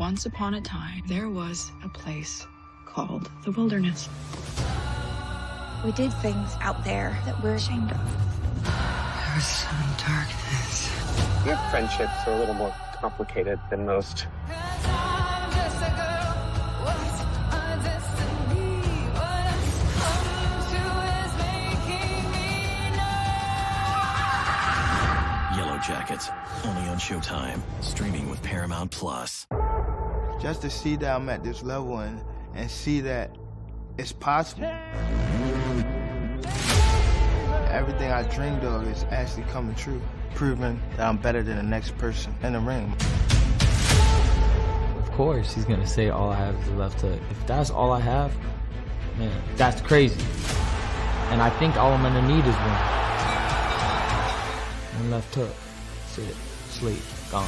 Once upon a time, there was a place called the wilderness. We did things out there that we're ashamed of. There was some darkness. Your friendships are a little more complicated than most. Yellow Jackets, only on Showtime, streaming with Paramount+. Just to see that I'm at this level and see that it's possible. Everything I dreamed of is actually coming true, proving that I'm better than the next person in the ring. Of course, he's gonna say all I have is a left hook. If that's all I have, man, that's crazy. And I think all I'm gonna need is one left hook. Sit, sleep, gone.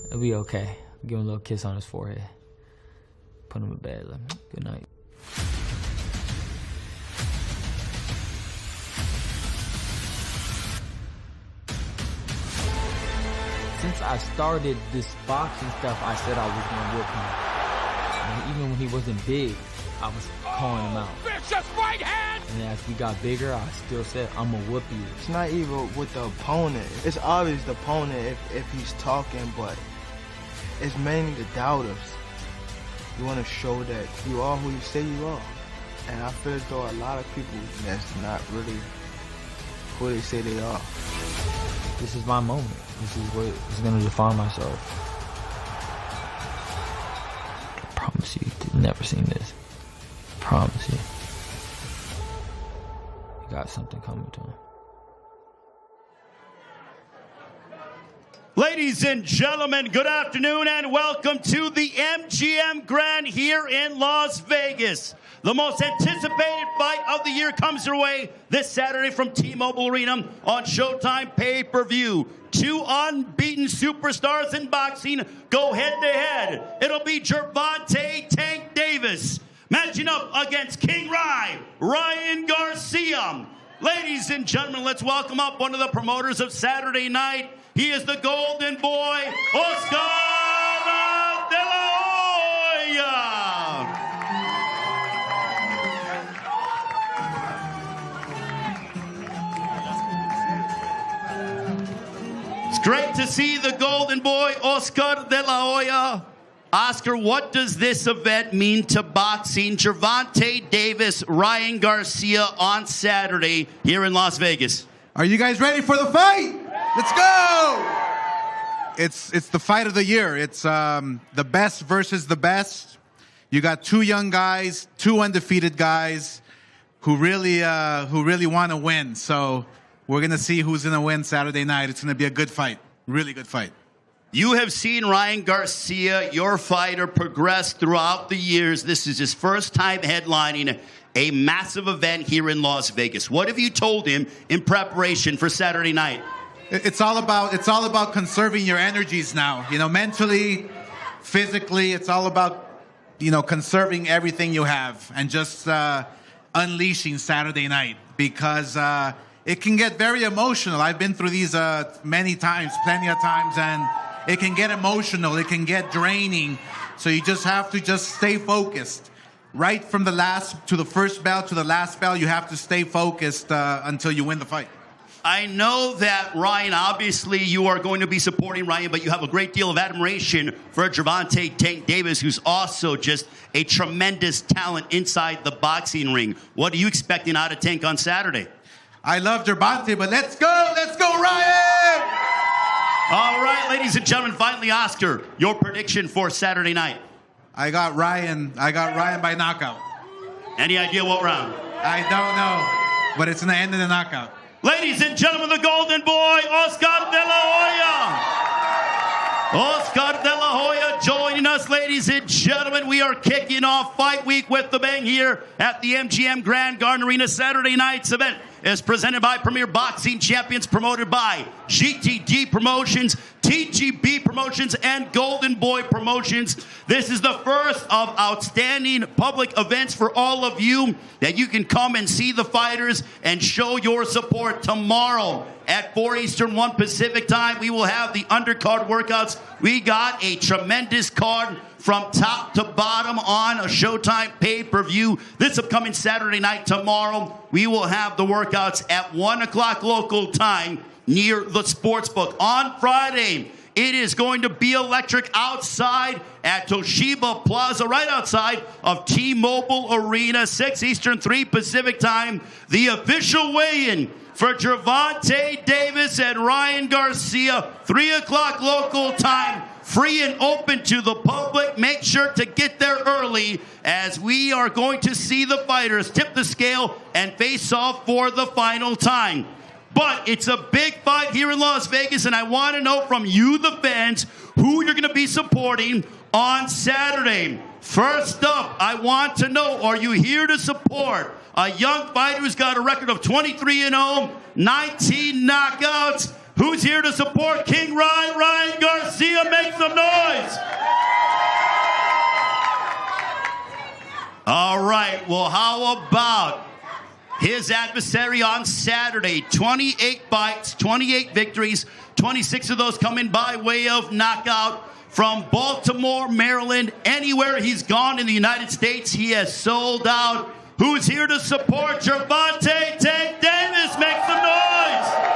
It'll be okay. Give him a little kiss on his forehead. Put him in bed. Like, good night. Since I started this boxing stuff, I said I was gonna whip him. And even when he wasn't big, I was calling him out. Vicious right hand! And as we got bigger, I still said, I'm gonna whoop you. It's not even with the opponent. It's obvious the opponent if he's talking, but it's mainly the doubters. You want to show that you are who you say you are. And I feel as though a lot of people that's not really who they say they are. This is my moment. This is what is going to define myself. I promise you, you've never seen this. I promise you. You got something coming to him. Ladies and gentlemen, good afternoon and welcome to the MGM Grand here in Las Vegas. The most anticipated fight of the year comes your way this Saturday from T-Mobile Arena on Showtime pay-per-view. Two unbeaten superstars in boxing go head-to-head. It'll be Gervonta "Tank" Davis matching up against King Ryan Garcia. Ladies and gentlemen, let's welcome up one of the promoters of Saturday night. He is the golden boy, Oscar de la Hoya. It's great to see the golden boy, Oscar de la Hoya. Oscar, what does this event mean to boxing? Gervonta Davis, Ryan Garcia on Saturday here in Las Vegas. Are you guys ready for the fight? Let's go! It's the fight of the year. It's the best versus the best. You got two young guys, two undefeated guys who really want to win. So we're gonna see who's gonna win Saturday night. It's gonna be a good fight, really good fight. You have seen Ryan Garcia, your fighter, progress throughout the years. This is his first time headlining a massive event here in Las Vegas. What have you told him in preparation for Saturday night? It's all about conserving your energies now. You know, mentally, physically, it's all about, you know, conserving everything you have and just unleashing Saturday night because it can get very emotional. I've been through these many times, plenty of times, and it can get emotional. It can get draining. So you just have to just stay focused. Right from the last to the first bell to the last bell, you have to stay focused until you win the fight. I know that Ryan, obviously you are going to be supporting Ryan, but you have a great deal of admiration for Gervonta "Tank" Davis, who's also just a tremendous talent inside the boxing ring. What are you expecting out of Tank on Saturday? I love Gervonta, but let's go Ryan! All right, ladies and gentlemen, finally, Oscar, your prediction for Saturday night. I got Ryan by knockout. Any idea what round? I don't know, but it's in the end of the knockout. Ladies and gentlemen, the golden boy, Oscar de la Hoya. Oscar de la Hoya joining us, ladies and gentlemen. We are kicking off Fight Week with the bang here at the MGM Grand Garden Arena. Saturday night's event is presented by Premier Boxing Champions, promoted by GTD Promotions, TGB Promotions, and Golden Boy Promotions. This is the first of outstanding public events for all of you that you can come and see the fighters and show your support tomorrow at 4 Eastern, 1 Pacific time, we will have the undercard workouts. We got a tremendous card from top to bottom on a Showtime pay-per-view. This upcoming Saturday night, tomorrow, we will have the workouts at 1 o'clock local time near the sportsbook. On Friday, it is going to be electric outside at Toshiba Plaza, right outside of T-Mobile Arena, 6 Eastern, 3 Pacific time. The official weigh-in for Gervonta Davis and Ryan Garcia, 3 o'clock local time. Free and open to the public. Make sure to get there early as we are going to see the fighters tip the scale and face off for the final time. But it's a big fight here in Las Vegas, and I want to know from you, the fans, who you're going to be supporting on Saturday. First up, I want to know, are you here to support a young fighter who's got a record of 23-0, 19 knockouts? Who's here to support King Ryan Garcia? Make some noise. All right, well, how about his adversary on Saturday? 28 fights, 28 victories, 26 of those coming by way of knockout. From Baltimore, Maryland, anywhere he's gone in the United States, he has sold out. Who's here to support Gervonta Davis? Make some noise.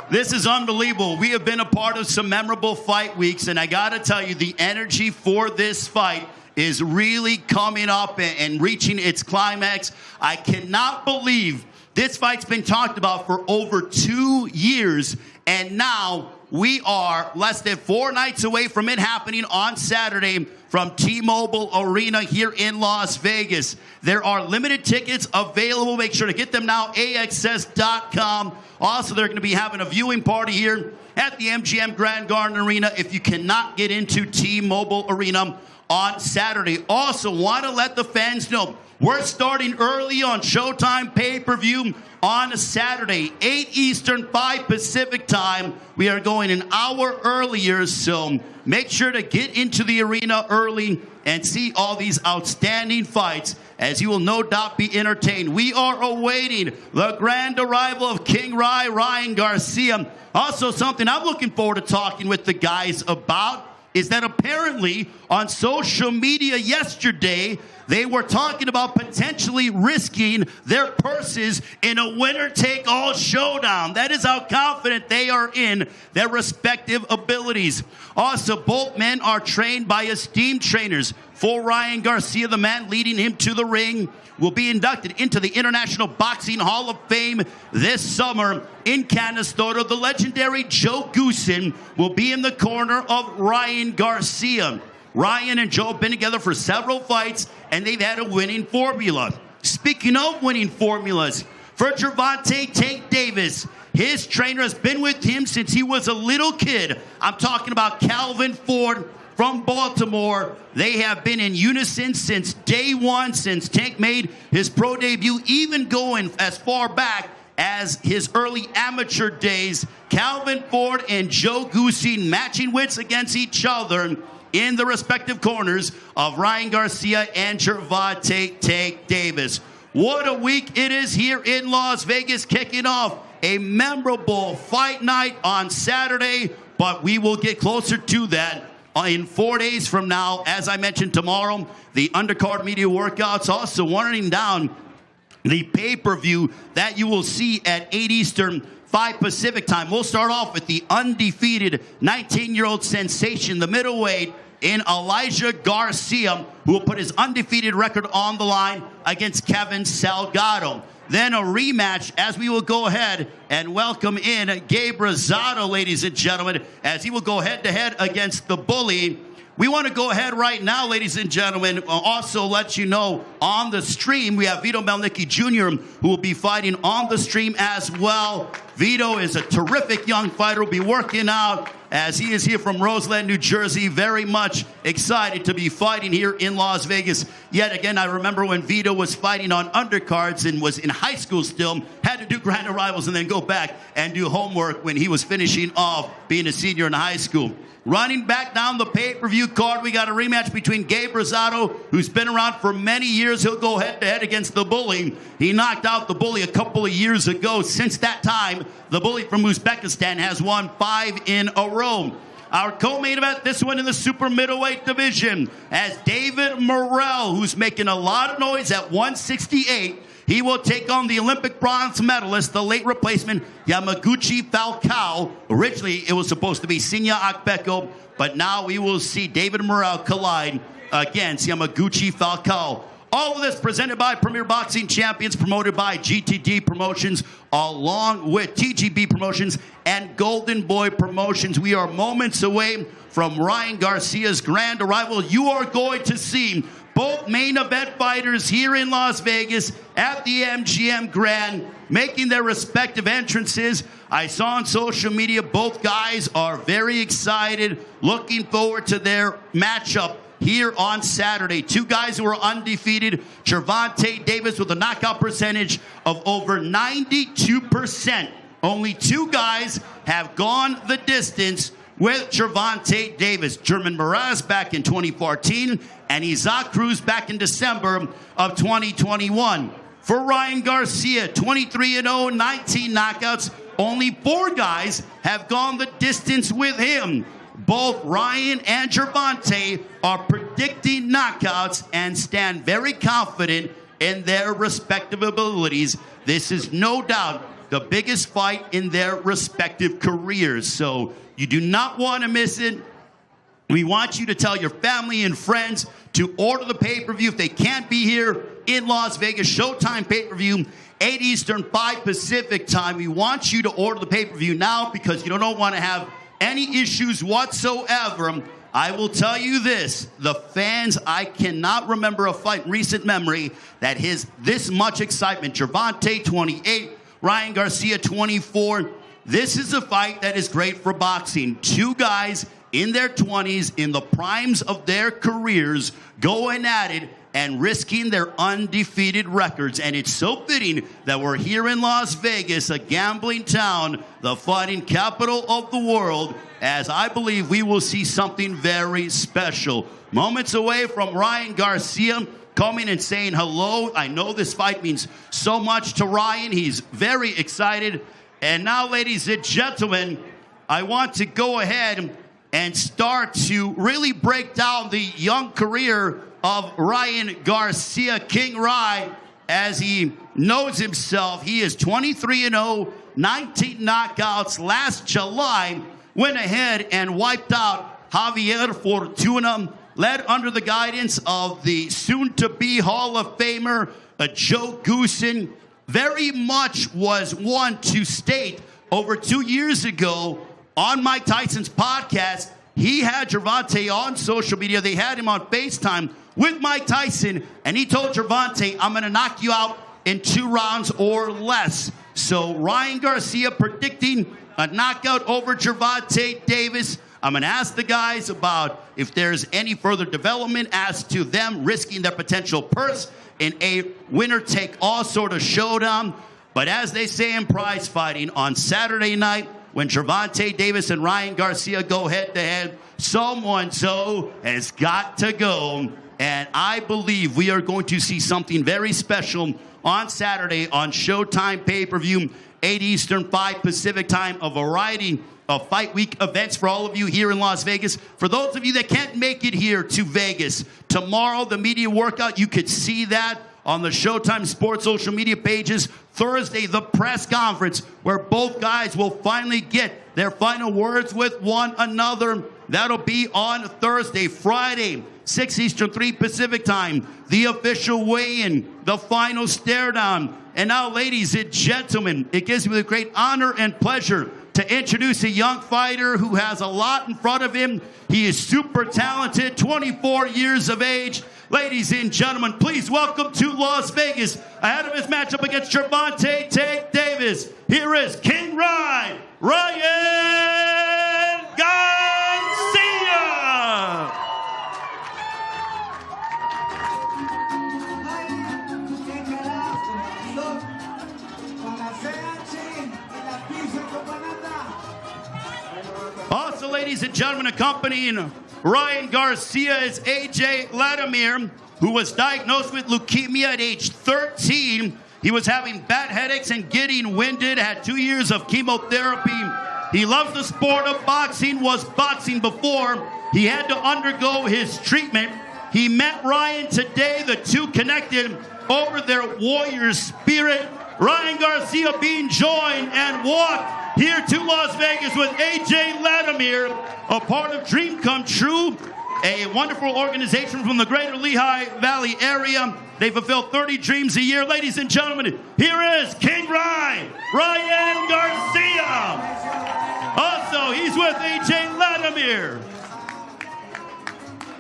This is unbelievable. We have been a part of some memorable fight weeks, and I got to tell you, the energy for this fight is really coming up and reaching its climax. I cannot believe this fight's been talked about for over 2 years, and now we are less than 4 nights away from it happening on Saturday from T-Mobile Arena here in Las Vegas. There are limited tickets available. Make sure to get them now, AXS.com. Also, they're going to be having a viewing party here at the MGM Grand Garden Arena if you cannot get into T-Mobile Arena on Saturday. Also, want to let the fans know, we're starting early on Showtime pay-per-view on Saturday, 8 Eastern, 5 Pacific time. We are going an hour earlier, so make sure to get into the arena early and see all these outstanding fights, as you will no doubt be entertained. We are awaiting the grand arrival of King Ryan Garcia. Also, something I'm looking forward to talking with the guys about is that apparently on social media yesterday, they were talking about potentially risking their purses in a winner-take-all showdown. That is how confident they are in their respective abilities. Also, both men are trained by esteemed trainers. For Ryan Garcia, the man leading him to the ring, will be inducted into the International Boxing Hall of Fame this summer in Canastota. The legendary Joe Goossen will be in the corner of Ryan Garcia. Ryan and Joe have been together for several fights, and they've had a winning formula. Speaking of winning formulas, for Gervonta Davis, his trainer has been with him since he was a little kid. I'm talking about Calvin Ford from Baltimore. They have been in unison since day one, since Tank made his pro debut, even going as far back as his early amateur days. Calvin Ford and Joe Goossen matching wits against each other in the respective corners of Ryan Garcia and Gervonta Davis. What a week it is here in Las Vegas, kicking off a memorable fight night on Saturday, but we will get closer to that in 4 days from now. As I mentioned, tomorrow, the Undercard media workouts, also winding down the pay-per-view that you will see at 8 Eastern, 5 Pacific time. We'll start off with the undefeated 19-year-old sensation, the middleweight, in Elijah Garcia, who will put his undefeated record on the line against Kevin Salgado. Then a rematch, as we will go ahead and welcome in Gabriel Rosado, ladies and gentlemen, as he will go head-to-head against the Bully. We want to go ahead right now, ladies and gentlemen, also let you know on the stream, we have Vito Mielnicki Jr., who will be fighting on the stream as well. Vito is a terrific young fighter, will be working out as he is here from Roseland, New Jersey. Very much excited to be fighting here in Las Vegas. Yet again, I remember when Vito was fighting on undercards and was in high school still, had to do grand arrivals and then go back and do homework when he was finishing off being a senior in high school. Running back down the pay-per-view card, we got a rematch between Gabe Rosado, who's been around for many years. He'll go head-to-head against the Bully. He knocked out the Bully a couple of years ago. Since that time, the Bully from Uzbekistan has won 5 in a row. Our co-main event, this one in the super middleweight division, as David Morrell, who's making a lot of noise at 168, he will take on the Olympic bronze medalist, the late replacement, Yamaguchi Falcao. Originally, it was supposed to be Sinya Akbeko, but now we will see David Morrell collide against Yamaguchi Falcao. All of this presented by Premier Boxing Champions, promoted by GTD Promotions, along with TGB Promotions and Golden Boy Promotions. We are moments away from Ryan Garcia's grand arrival. You are going to see both main event fighters here in Las Vegas at the MGM Grand making their respective entrances. I saw on social media both guys are very excited, looking forward to their matchup here on Saturday. Two guys who are undefeated. Gervonta Davis with a knockout percentage of over 92%. Only 2 guys have gone the distance with Gervonta Davis. German Morales back in 2014 and Isaac Cruz back in December of 2021. For Ryan Garcia, 23-0, 19 knockouts. Only 4 guys have gone the distance with him. Both Ryan and Gervonta are predicting knockouts and stand very confident in their respective abilities. This is no doubt the biggest fight in their respective careers. So you do not want to miss it. We want you to tell your family and friends to order the pay-per-view if they can't be here in Las Vegas. Showtime pay-per-view, 8 Eastern, 5 Pacific time. We want you to order the pay-per-view now because you don't want to have any issues whatsoever. I will tell you this, the fans, I cannot remember a fight in recent memory that has this much excitement. Gervonta, 28, Ryan Garcia, 24. This is a fight that is great for boxing. 2 guys in their 20s, in the primes of their careers, going at it and risking their undefeated records. And it's so fitting that we're here in Las Vegas, a gambling town, the fighting capital of the world, as I believe we will see something very special. Moments away from Ryan Garcia coming and saying hello. I know this fight means so much to Ryan. He's very excited. And now, ladies and gentlemen, I want to go ahead and start to really break down the young career of Ryan Garcia, King Rye, as he knows himself. He is 23-0, 19 knockouts. Last July, went ahead and wiped out Javier Fortuna, led under the guidance of the soon-to-be Hall of Famer, Joe Goossen. Very much was one to state over 2 years ago on Mike Tyson's podcast. He had Gervonta on social media. They had him on FaceTime with Mike Tyson, and he told Gervonta, I'm going to knock you out in 2 rounds or less. So Ryan Garcia predicting a knockout over Gervonta Davis. I'm going to ask the guys about if there's any further development as to them risking their potential purse in a winner-take-all sort of showdown. But as they say in prize fighting, on Saturday night, when Gervonta Davis and Ryan Garcia go head-to-head, someone-so has got to go. And I believe we are going to see something very special on Saturday on Showtime pay-per-view, 8 Eastern, 5 Pacific time, a variety of Fight Week events for all of you here in Las Vegas. For those of you that can't make it here to Vegas, tomorrow, the media workout, you could see that on the Showtime Sports social media pages. Thursday, the press conference, where both guys will finally get their final words with one another. That'll be on Thursday. Friday, 6 Eastern, 3 Pacific time, the official weigh-in, the final stare-down. And now, ladies and gentlemen, it gives me the great honor and pleasure to introduce a young fighter who has a lot in front of him. He is super talented, 24 years of age. Ladies and gentlemen, please welcome to Las Vegas, ahead of his matchup against Gervonta Davis, here is King Ryan, Ryan Garcia. Also, ladies and gentlemen, accompanying Ryan Garcia is AJ Vladimir, who was diagnosed with leukemia at age 13. He was having bad headaches and getting winded, had 2 years of chemotherapy. He loves the sport of boxing, was boxing before. He had to undergo his treatment. He met Ryan today. The two connected over their warrior spirit. Ryan Garcia being joined and walked here to Las Vegas with AJ Vladimir, a part of Dream Come True, a wonderful organization from the greater Lehigh Valley area. They fulfill 30 dreams a year. Ladies and gentlemen, here is King Ryan Garcia. Also, he's with AJ Vladimir.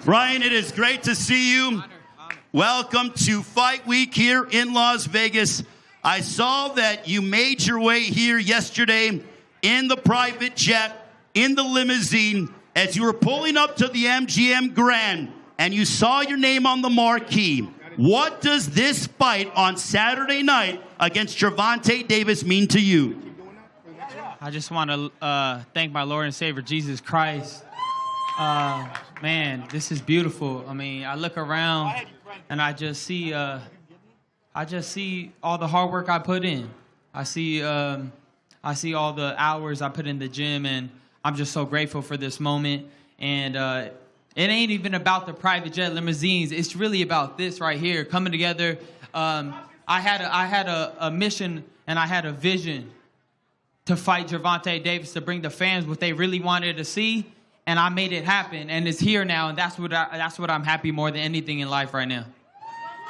Ryan, it is great to see you. Welcome to Fight Week here in Las Vegas. I saw that you made your way here yesterday in the private jet, in the limousine, as you were pulling up to the MGM Grand, and you saw your name on the marquee. What does this fight on Saturday night against Gervonta Davis mean to you? I just want to thank my Lord and Savior, Jesus Christ. Man, this is beautiful. I mean, I look around and I just see all the hard work I put in. I see all the hours I put in the gym, and I'm just so grateful for this moment. And it ain't even about the private jet limousines. It's really about this right here, coming together. I had a mission and I had a vision to fight Gervonta Davis, to bring the fans what they really wanted to see, and I made it happen. And it's here now, and that's what I'm happy more than anything in life right now.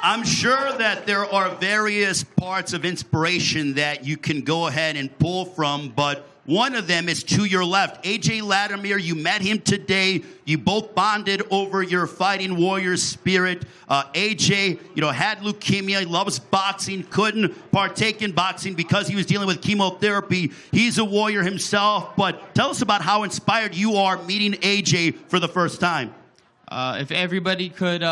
I'm sure that there are various parts of inspiration that you can go ahead and pull from, but one of them is to your left. AJ Vladimir, you met him today. You both bonded over your fighting warrior spirit. AJ, had leukemia. He loves boxing. Couldn't partake in boxing because he was dealing with chemotherapy. He's a warrior himself. But tell us about how inspired you are meeting AJ for the first time. If everybody could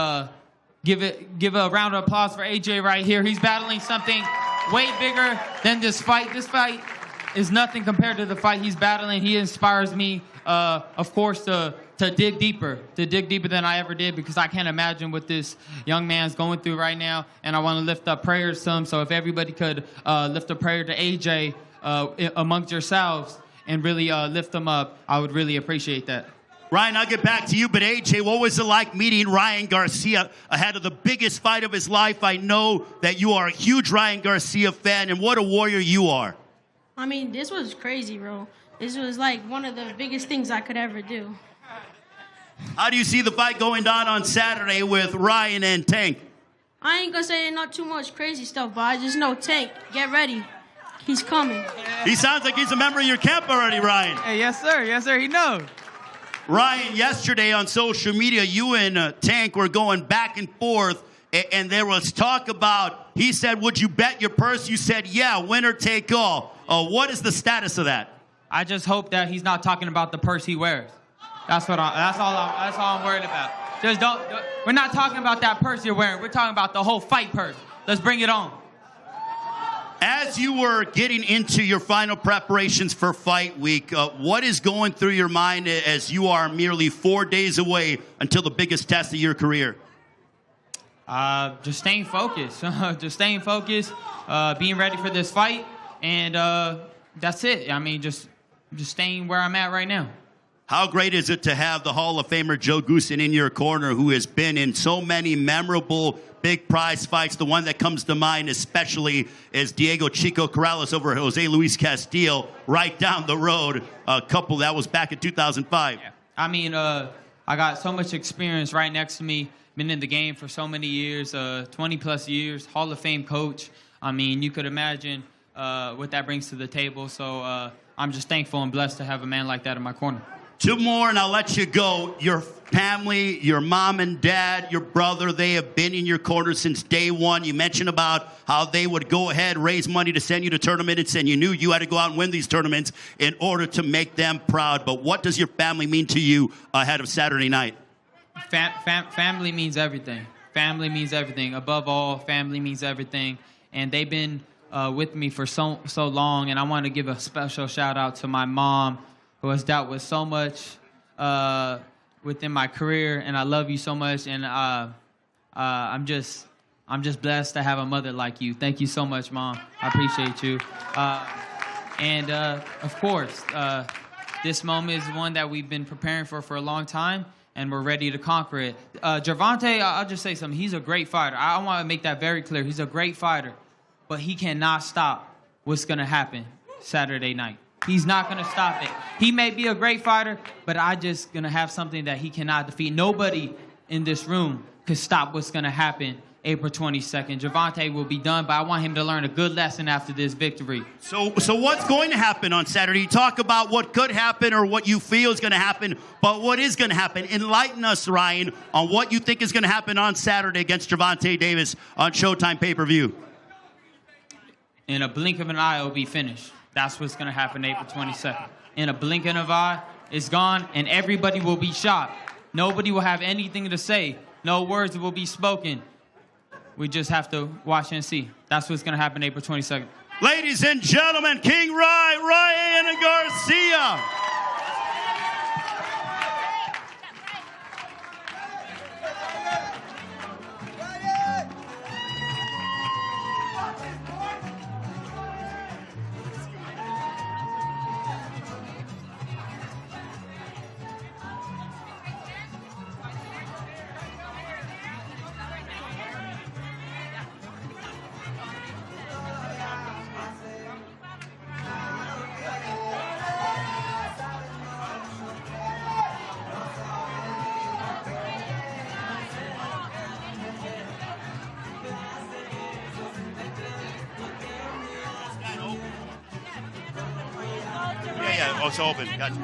give a round of applause for AJ right here. He's battling something way bigger than this fight. This fight is nothing compared to the fight he's battling. He inspires me, of course, to dig deeper than I ever did, because I can't imagine what this young man's going through right now, and I want to lift up prayers to him. So if everybody could lift a prayer to AJ amongst yourselves and really lift him up, I would really appreciate that. Ryan, I'll get back to you, but AJ, what was it like meeting Ryan Garcia ahead of the biggest fight of his life? I know that you are a huge Ryan Garcia fan, and what a warrior you are. I mean, this was crazy, bro. This was like one of the biggest things I could ever do. How do you see the fight going down on Saturday with Ryan and Tank? I ain't gonna say not too much crazy stuff, but I just know Tank, get ready. He's coming. He sounds like he's a member of your camp already, Ryan. Hey, yes, sir. Yes, sir. He knows. Ryan, yesterday on social media, you and Tank were going back and forth, and there was talk about, he said, would you bet your purse? You said, yeah, winner take all. What is the status of that? I just hope that he's not talking about the purse he wears. That's all I'm worried about. Just we're not talking about that purse you're wearing. We're talking about the whole fight purse. Let's bring it on. As you were getting into your final preparations for Fight Week, what is going through your mind as you are merely 4 days away until the biggest test of your career? Just staying focused. Being ready for this fight, and that's it. I mean, just staying where I'm at right now. How great is it to have the Hall of Famer Joe Goossen in your corner, who has been in so many memorable big prize fights? The one that comes to mind especially is Diego Chico Corrales over Jose Luis Castillo right down the road. A couple that was back in 2005. Yeah. I mean, I got so much experience right next to me. Been in the game for so many years, 20-plus years, Hall of Fame coach. I mean, you could imagine what that brings to the table. So I'm just thankful and blessed to have a man like that in my corner. Two more, and I'll let you go. Your family, your mom and dad, your brother, they have been in your corner since day one. You mentioned about how they would go ahead, raise money to send you to tournaments, and you knew you had to go out and win these tournaments in order to make them proud. But what does your family mean to you ahead of Saturday night? Family means everything. Family means everything. Above all, family means everything. And they've been with me for so long, and I want to give a special shout-out to my mom, who has dealt with so much within my career, and I love you so much, and I'm just blessed to have a mother like you. Thank you so much, Mom. I appreciate you. And of course, this moment is one that we've been preparing for a long time, and we're ready to conquer it. Gervonta, I'll just say something. He's a great fighter. I want to make that very clear. He's a great fighter, but he cannot stop what's going to happen Saturday night. He's not going to stop it. He may be a great fighter, but I'm just going to have something that he cannot defeat. Nobody in this room could stop what's going to happen April 22nd. Gervonta will be done, but I want him to learn a good lesson after this victory. So what's going to happen on Saturday? You talk about what could happen or what you feel is going to happen, but what is going to happen? Enlighten us, Ryan, on what you think is going to happen on Saturday against Gervonta Davis on Showtime pay-per-view. In a blink of an eye, it will be finished. That's what's going to happen April 22nd. In a blink of an eye, it's gone, and everybody will be shocked. Nobody will have anything to say. No words will be spoken. We just have to watch and see. That's what's going to happen April 22nd. Ladies and gentlemen, King Ryan Garcia. Oh, it's open. Gotcha.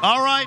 All right.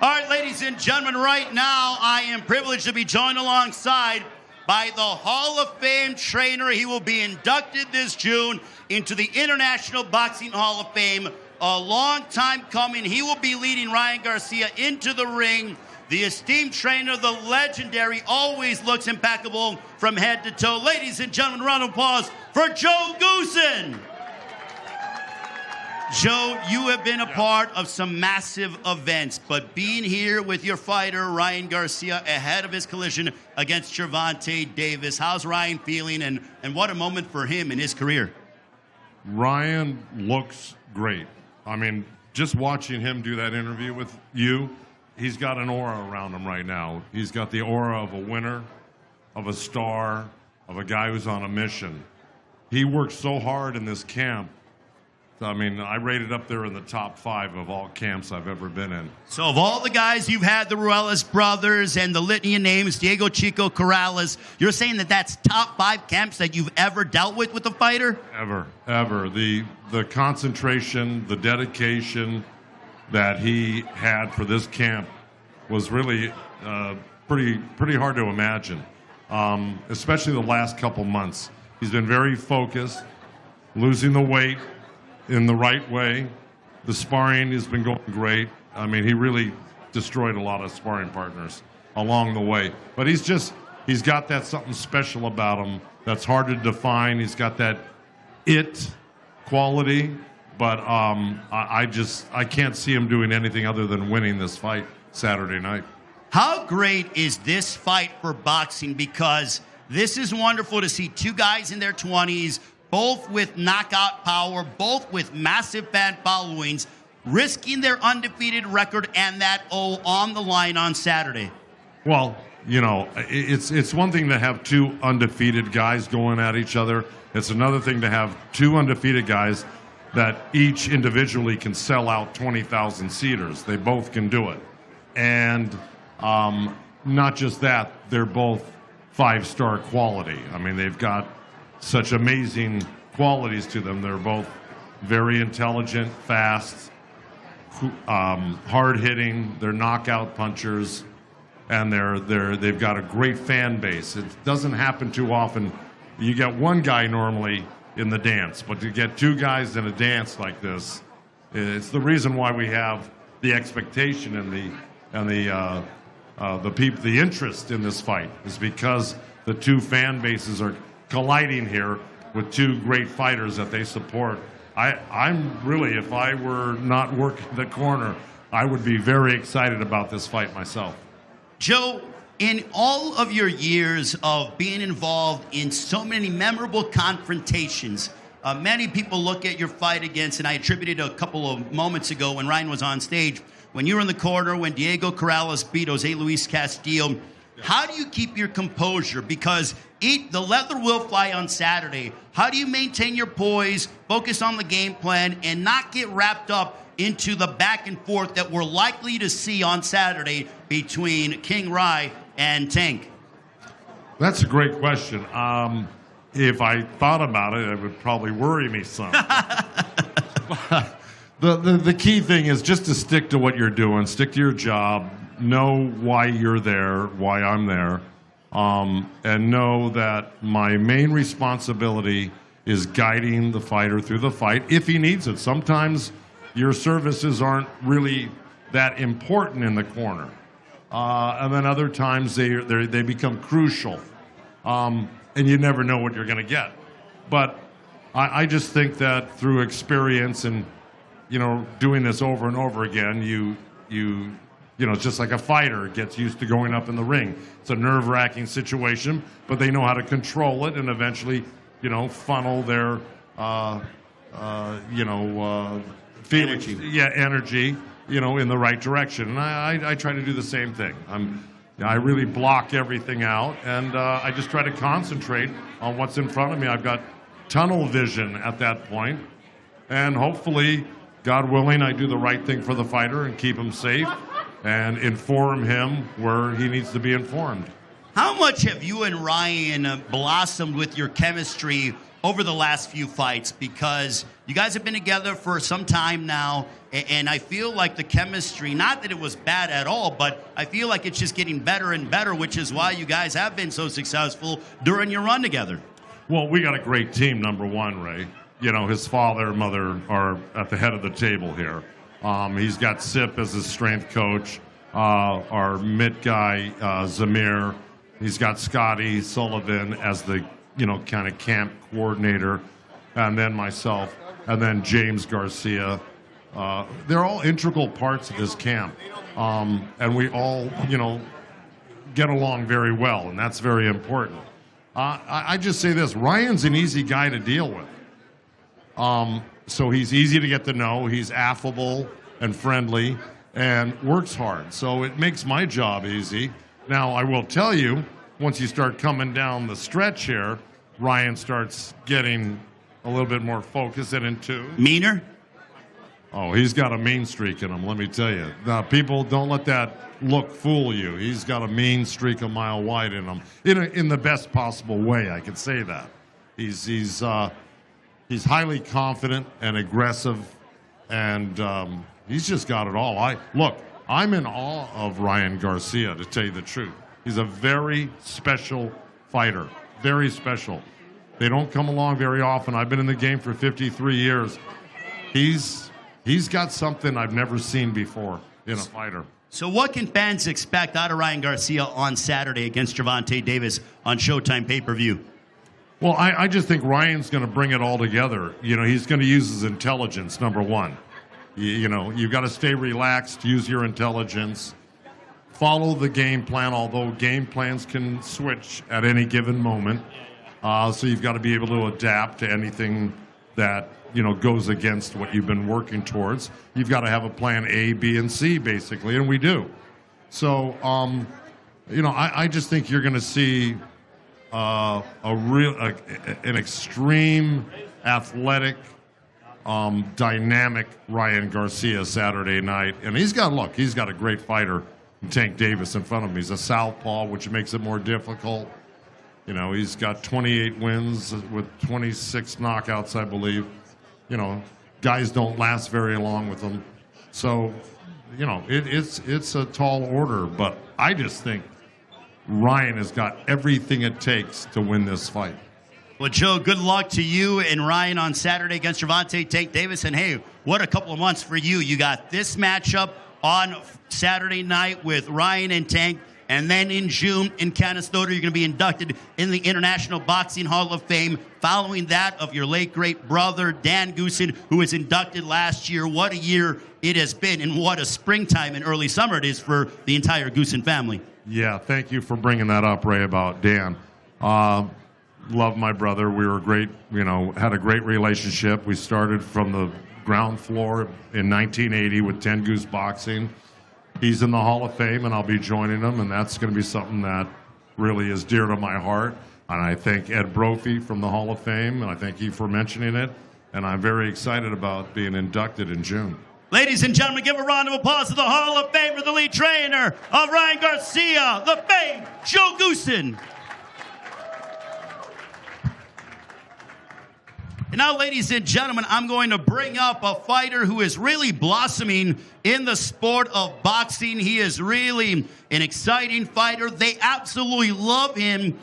All right, ladies and gentlemen, right now I am privileged to be joined alongside by the Hall of Fame trainer. He will be inducted this June into the International Boxing Hall of Fame. A long time coming. He will be leading Ryan Garcia into the ring. The esteemed trainer, the legendary, always looks impeccable from head to toe. Ladies and gentlemen, round of applause for Joe Goossen. Joe, you have been a part of some massive events, but being here with your fighter, Ryan Garcia, ahead of his collision against Gervonta Davis, how's Ryan feeling, and what a moment for him in his career? Ryan looks great. I mean, just watching him do that interview with you, he's got an aura around him right now. He's got the aura of a winner, of a star, of a guy who's on a mission. He worked so hard in this camp. I mean, I rated up there in the top 5 of all camps I've ever been in. So of all the guys you've had, the Ruelas brothers and the litany of names, Diego Chico Corrales, you're saying that that's top 5 camps that you've ever dealt with a fighter? Ever. The concentration, the dedication that he had for this camp was really pretty hard to imagine, especially the last couple months. He's been very focused, losing the weight in the right way. The sparring has been going great. I mean, he really destroyed a lot of sparring partners along the way. But he's got that something special about him that's hard to define. He's got that it quality, but I can't see him doing anything other than winning this fight Saturday night. How great is this fight for boxing? Because this is wonderful to see two guys in their 20s, both with knockout power, both with massive fan followings, risking their undefeated record and that O on the line on Saturday. Well, you know, it's one thing to have two undefeated guys going at each other. It's another thing to have two undefeated guys that each individually can sell out 20,000 seaters. They both can do it. And not just that, they're both 5-star quality. I mean, they've got such amazing qualities to them. They're both very intelligent, fast, hard-hitting. They're knockout punchers, and they've got a great fan base. It doesn't happen too often. You get one guy normally in the dance, but to get two guys in a dance like this, it's the reason why we have the expectation and the interest in this fight is because the two fan bases are colliding here with two great fighters that they support. I'm really, if I were not working the corner, I would be very excited about this fight myself. Joe, in all of your years of being involved in so many memorable confrontations, many people look at your fight against, and I attributed a couple of moments ago when Ryan was on stage, when you were in the corner, when Diego Corrales beat Jose Luis Castillo. How do you keep your composure? Because the leather will fly on Saturday. How do you maintain your poise, focus on the game plan, and not get wrapped up into the back and forth that we're likely to see on Saturday between King Rai and Tank? That's a great question. If I thought about it, it would probably worry me some. The key thing is just to stick to what you're doing, stick to your job, know why you're there, why I'm there, and know that my main responsibility is guiding the fighter through the fight if he needs it. Sometimes your services aren't really that important in the corner, and then other times they become crucial, and you never know what you're going to get. But I just think that through experience and doing this over and over again, it's just like a fighter gets used to going up in the ring. It's a nerve-wracking situation, but they know how to control it and eventually, funnel their, energy, in the right direction. And I try to do the same thing. I really block everything out, and I just try to concentrate on what's in front of me. I've got tunnel vision at that point, and hopefully, God willing, I do the right thing for the fighter and keep him safe and inform him where he needs to be informed. How much have you and Ryan blossomed with your chemistry over the last few fights? Because you guys have been together for some time now, and I feel like the chemistry, not that it was bad at all, but I feel like it's just getting better and better, which is why you guys have been so successful during your run together. Well, we got a great team, number one, Ray. You know, his father and mother are at the head of the table here. He's got Sip as his strength coach, our mitt guy, Zamir. He's got Scotty Sullivan as the, kind of camp coordinator, and then myself, and then James Garcia. They're all integral parts of this camp, and we all, get along very well, and that's very important. I just say this, Ryan's an easy guy to deal with. So he's easy to get to know, he's affable and friendly, and works hard, so it makes my job easy. Now, I will tell you, once you start coming down the stretch here, Ryan starts getting a little bit more focused and into... Meaner? Oh, he's got a mean streak in him, let me tell you. Now, people, don't let that look fool you. He's got a mean streak a mile wide in him. In the best possible way, I can say that. He's highly confident and aggressive, and he's just got it all. I'm in awe of Ryan Garcia, to tell you the truth. He's a very special fighter, very special. They don't come along very often. I've been in the game for 53 years. He's got something I've never seen before in a fighter. So what can fans expect out of Ryan Garcia on Saturday against Gervonta Davis on Showtime pay-per-view? Well, I just think Ryan's going to bring it all together. He's going to use his intelligence, number one. You've got to stay relaxed, use your intelligence, follow the game plan, although game plans can switch at any given moment. So you've got to be able to adapt to anything that, goes against what you've been working towards. You've got to have a plan A, B, and C, basically, and we do. So, I just think you're going to see an extreme, athletic, dynamic Ryan Garcia Saturday night. And he's got a great fighter in Tank Davis in front of him. He's a southpaw, which makes it more difficult. He's got 28 wins with 26 knockouts, I believe. Guys don't last very long with him. So, it's a tall order, but I just think Ryan has got everything it takes to win this fight. Well, Joe, good luck to you and Ryan on Saturday against Gervonta Tank Davis. And, hey, what a couple of months for you. You got this matchup on Saturday night with Ryan and Tank. And then in June in Canastota, you're going to be inducted in the International Boxing Hall of Fame following that of your late great brother, Dan Goossen, who was inducted last year. What a year it has been, and what a springtime and early summer it is for the entire Goossen family. Yeah, thank you for bringing that up, Ray, about Dan. Love my brother. We were great, had a great relationship. We started from the ground floor in 1980 with 10 Goose Boxing. He's in the Hall of Fame, and I'll be joining him, and that's going to be something that really is dear to my heart. And I thank Ed Brophy from the Hall of Fame, and I thank you for mentioning it. And I'm very excited about being inducted in June. Ladies and gentlemen, give a round of applause to the Hall of Famer, the lead trainer of Ryan Garcia, the famed Joe Goossen. And now, ladies and gentlemen, I'm going to bring up a fighter who is really blossoming in the sport of boxing. He is really an exciting fighter. They absolutely love him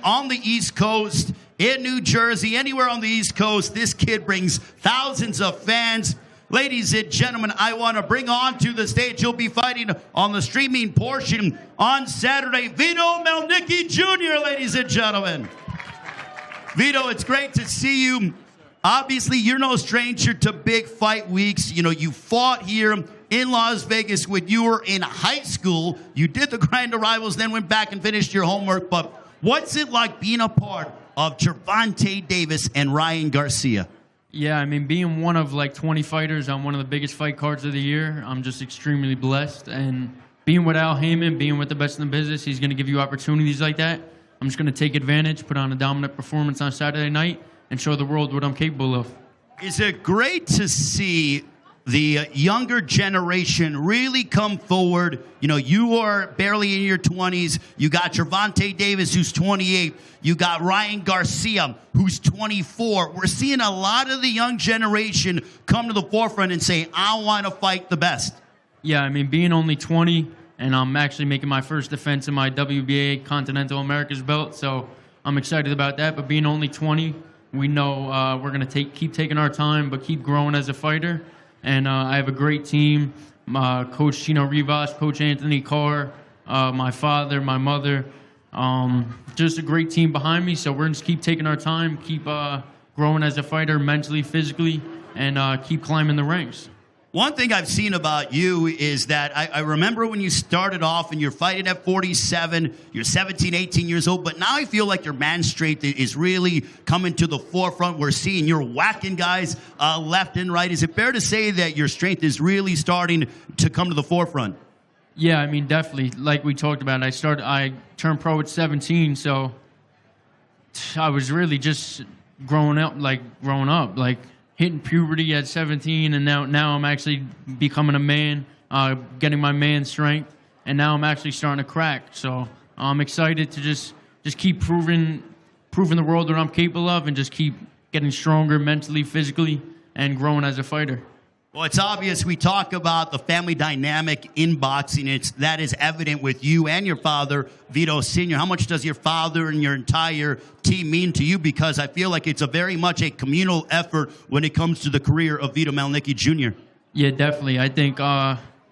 on the East Coast, in New Jersey, anywhere on the East Coast. This kid brings thousands of fans. Ladies and gentlemen, I want to bring on to the stage. He'll be fighting on the streaming portion on Saturday. Vito Mielnicki Jr., ladies and gentlemen. Vito, it's great to see you. Obviously, you're no stranger to big fight weeks. You fought here in Las Vegas when you were in high school. You did the grind of rivals, then went back and finished your homework. But what's it like being a part of Gervonta Davis and Ryan Garcia? Yeah, being one of 20 fighters on one of the biggest fight cards of the year, I'm just extremely blessed. And being with Al Heyman, being with the best in the business, he's going to give you opportunities like that. I'm just going to take advantage, put on a dominant performance on Saturday night, and show the world what I'm capable of. Is it great to see the younger generation really come forward. You know, you are barely in your 20s. You got Gervonta Davis, who's 28. You got Ryan Garcia, who's 24. We're seeing a lot of the young generation come to the forefront and say, I want to fight the best. Yeah, I mean, being only 20, and I'm actually making my first defense in my WBA Continental Americas belt, so I'm excited about that. But being only 20, we know we're going to keep taking our time, but keep growing as a fighter. And I have a great team, Coach Chino Rivas, Coach Anthony Carr, my father, my mother, just a great team behind me. So we're going to keep taking our time, keep growing as a fighter mentally, physically, and keep climbing the ranks. One thing I've seen about you is that I remember when you started off and you're fighting at 47, you're 17, 18 years old, but now I feel like your man strength is really coming to the forefront. We're seeing you're whacking guys left and right. Is it fair to say that your strength is really starting to come to the forefront? Yeah, I mean, definitely. Like we talked about, I turned pro at 17, so I was really just growing up, hitting puberty at 17, and now I'm actually becoming a man, getting my man strength, and now I'm actually starting to crack. So I'm excited to just keep proving the world what I'm capable of, and just keep getting stronger mentally, physically, and growing as a fighter. Well, it's obvious we talk about the family dynamic in boxing. That is evident with you and your father, Vito Sr. How much does your father and your entire team mean to you? Because I feel like it's very much a communal effort when it comes to the career of Vito Mielnicki Jr. Yeah, definitely. I think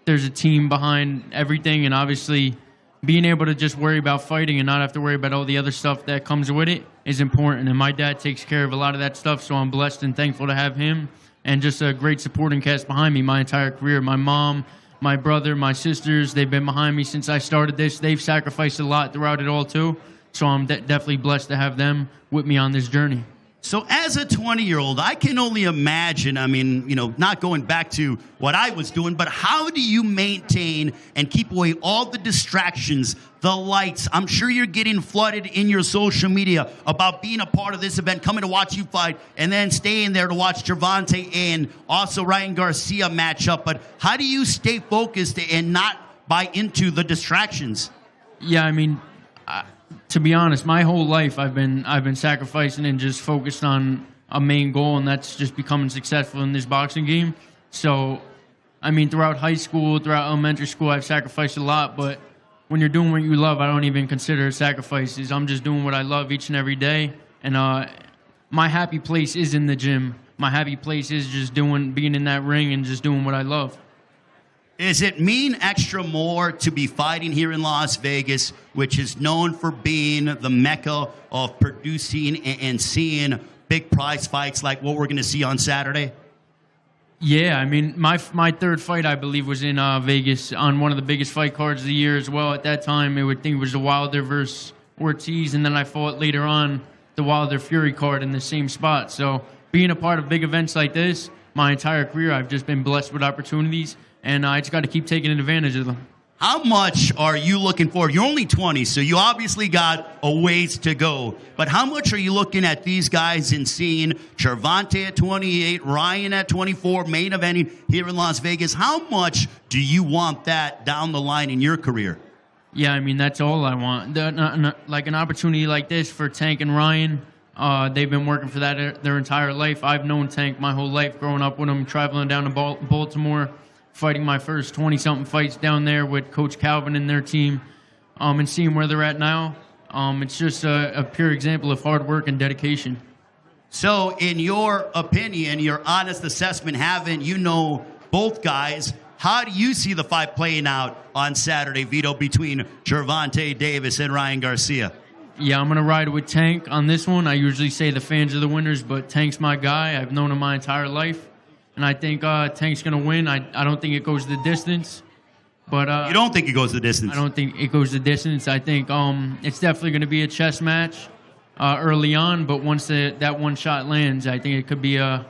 there's a team behind everything, and obviously being able to just worry about fighting and not have to worry about all the other stuff that comes with it is important. And my dad takes care of a lot of that stuff, so I'm blessed and thankful to have him. And just a great supporting cast behind me my entire career. My mom, my brother, my sisters, they've been behind me since I started this. They've sacrificed a lot throughout it all, too. So I'm definitely blessed to have them with me on this journey. So as a 20-year-old, I can only imagine, I mean, you know, not going back to what I was doing, but how do you maintain and keep away all the distractions, the lights? I'm sure you're getting flooded in your social media about being a part of this event, coming to watch you fight, and then staying there to watch Gervonta and also Ryan Garcia match up. But how do you stay focused and not buy into the distractions? Yeah, I mean, to be honest, my whole life I've been sacrificing and just focused on a main goal, and that's just becoming successful in this boxing game. So, I mean, throughout high school, throughout elementary school, I've sacrificed a lot, but when you're doing what you love, I don't even consider it sacrifices. I'm just doing what I love each and every day, and my happy place is in the gym. My happy place is just being in that ring and just doing what I love. Does it mean extra more to be fighting here in Las Vegas, which is known for being the mecca of producing and seeing big prize fights like what we're going to see on Saturday? Yeah, I mean, my third fight, I believe, was in Vegas on one of the biggest fight cards of the year as well. At that time, I would think it was the Wilder versus Ortiz, and then I fought later on the Wilder Fury card in the same spot. So being a part of big events like this, my entire career, I've just been blessed with opportunities, and I just got to keep taking advantage of them. How much are you looking forward? You're only 20, so you obviously got a ways to go. But how much are you looking at these guys and seeing Gervonta at 28, Ryan at 24, main eventing here in Las Vegas? How much do you want that down the line in your career? Yeah, I mean, that's all I want. Like an opportunity like this for Tank and Ryan, they've been working for that their entire life. I've known Tank my whole life, growing up with him, traveling down to Baltimore, fighting my first 20-something fights down there with Coach Calvin and their team, and seeing where they're at now. It's just a pure example of hard work and dedication. So, in your opinion, your honest assessment, having you know both guys, how do you see the fight playing out on Saturday, Vito, between Gervonta Davis and Ryan Garcia? Yeah, I'm going to ride with Tank on this one. I usually say the fans are the winners, but Tank's my guy. I've known him my entire life. And I think Tank's going to win. I don't think it goes the distance. But you don't think it goes the distance? I don't think it goes the distance. I think it's definitely going to be a chess match early on. But once that one shot lands, I think it could be an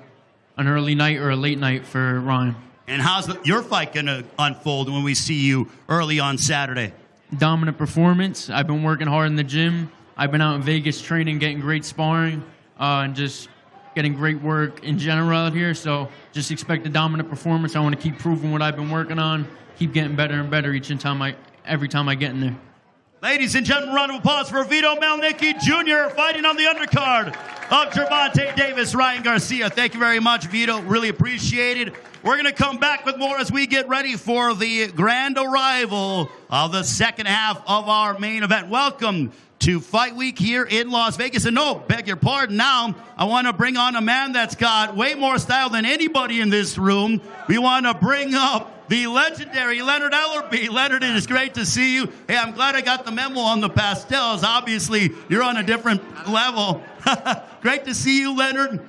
early night or a late night for Ryan. And how's your fight going to unfold when we see you early on Saturday? Dominant performance. I've been working hard in the gym. I've been out in Vegas training, getting great sparring, and just getting great work in general out here. So just expect a dominant performance. I want to keep proving what I've been working on, keep getting better and better every time I get in there. Ladies and gentlemen, round of applause for Vito Mielnicki Jr. fighting on the undercard of Gervonta Davis, Ryan Garcia. Thank you very much, Vito. Really appreciate it. We're going to come back with more as we get ready for the grand arrival of the second half of our main event. Welcome to Fight Week here in Las Vegas. And no, beg your pardon, now I want to bring on a man that's got way more style than anybody in this room. We want to bring up the legendary Leonard Ellerbe. Leonard, it is great to see you. Hey, I'm glad I got the memo on the pastels. Obviously, you're on a different level. Great to see you, Leonard.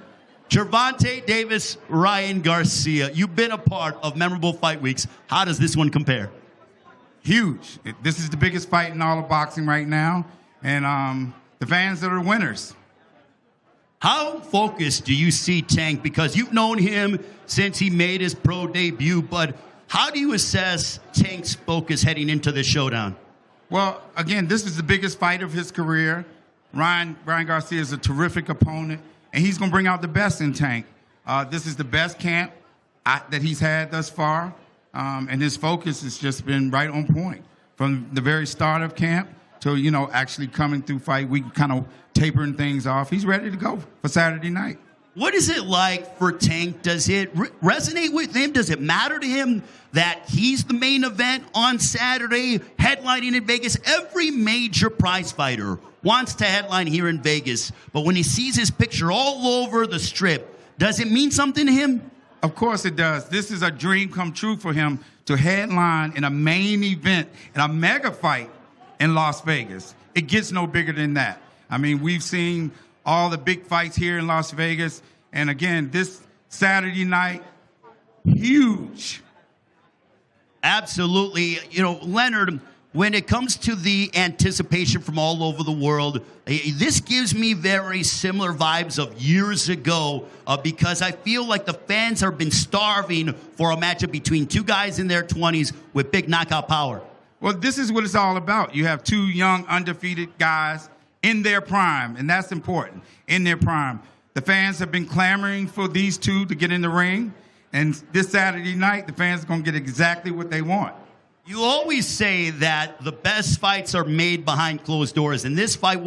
Gervonta Davis, Ryan Garcia. You've been a part of memorable fight weeks. How does this one compare? Huge. This is the biggest fight in all of boxing right now. And the fans are the winners. How focused do you see Tank? Because you've known him since he made his pro debut, but how do you assess Tank's focus heading into this showdown? Well, again, this is the biggest fight of his career. Ryan Garcia is a terrific opponent, and he's going to bring out the best in Tank. This is the best camp that he's had thus far, and his focus has just been right on point. From the very start of camp to, actually coming through fight week, kind of tapering things off. He's ready to go for Saturday night. What is it like for Tank? Does it resonate with him? Does it matter to him that he's the main event on Saturday, headlining in Vegas? Every major prize fighter wants to headline here in Vegas, but when he sees his picture all over the Strip, does it mean something to him? Of course it does. This is a dream come true for him to headline in a main event, in a mega fight in Las Vegas. It gets no bigger than that. I mean, we've seen all the big fights here in Las Vegas. And again, this Saturday night, huge. Absolutely. Leonard, when it comes to the anticipation from all over the world, this gives me very similar vibes of years ago because I feel like the fans have been starving for a matchup between two guys in their 20s with big knockout power. Well, this is what it's all about. You have two young, undefeated guys in their prime, and that's important, in their prime. The fans have been clamoring for these two to get in the ring, and this Saturday night, the fans are going to get exactly what they want. You always say that the best fights are made behind closed doors, and this fight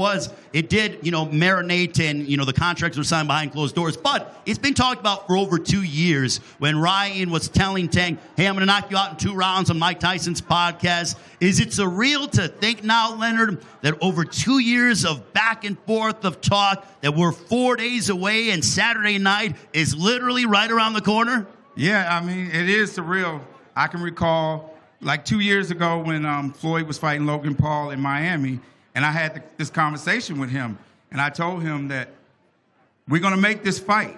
did marinate, and, the contracts were signed behind closed doors, but it's been talked about for over 2 years when Ryan was telling Tank, hey, I'm going to knock you out in 2 rounds on Mike Tyson's podcast. Is it surreal to think now, Leonard, that over 2 years of back and forth of talk, that we're 4 days away and Saturday night is literally right around the corner? Yeah, I mean, it is surreal. I can recall like 2 years ago when Floyd was fighting Logan Paul in Miami, and I had this conversation with him, and I told him that we're going to make this fight,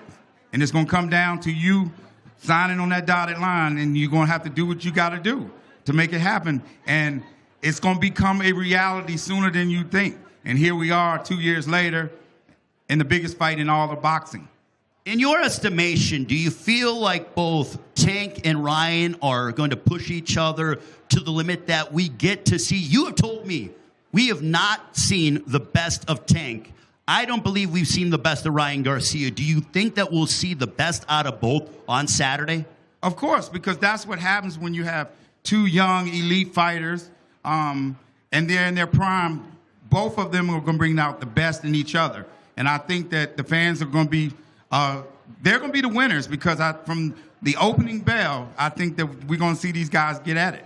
and it's going to come down to you signing on that dotted line, and you're going to have to do what you got to do to make it happen, and it's going to become a reality sooner than you think. And here we are 2 years later in the biggest fight in all of boxing. In your estimation, do you feel like both Tank and Ryan are going to push each other to the limit that we get to see? You have told me we have not seen the best of Tank. I don't believe we've seen the best of Ryan Garcia. Do you think that we'll see the best out of both on Saturday? Of course, because that's what happens when you have two young elite fighters, and they're in their prime. Both of them are going to bring out the best in each other. And I think that the fans are going to be they're going to be the winners because from the opening bell, I think that we're going to see these guys get at it.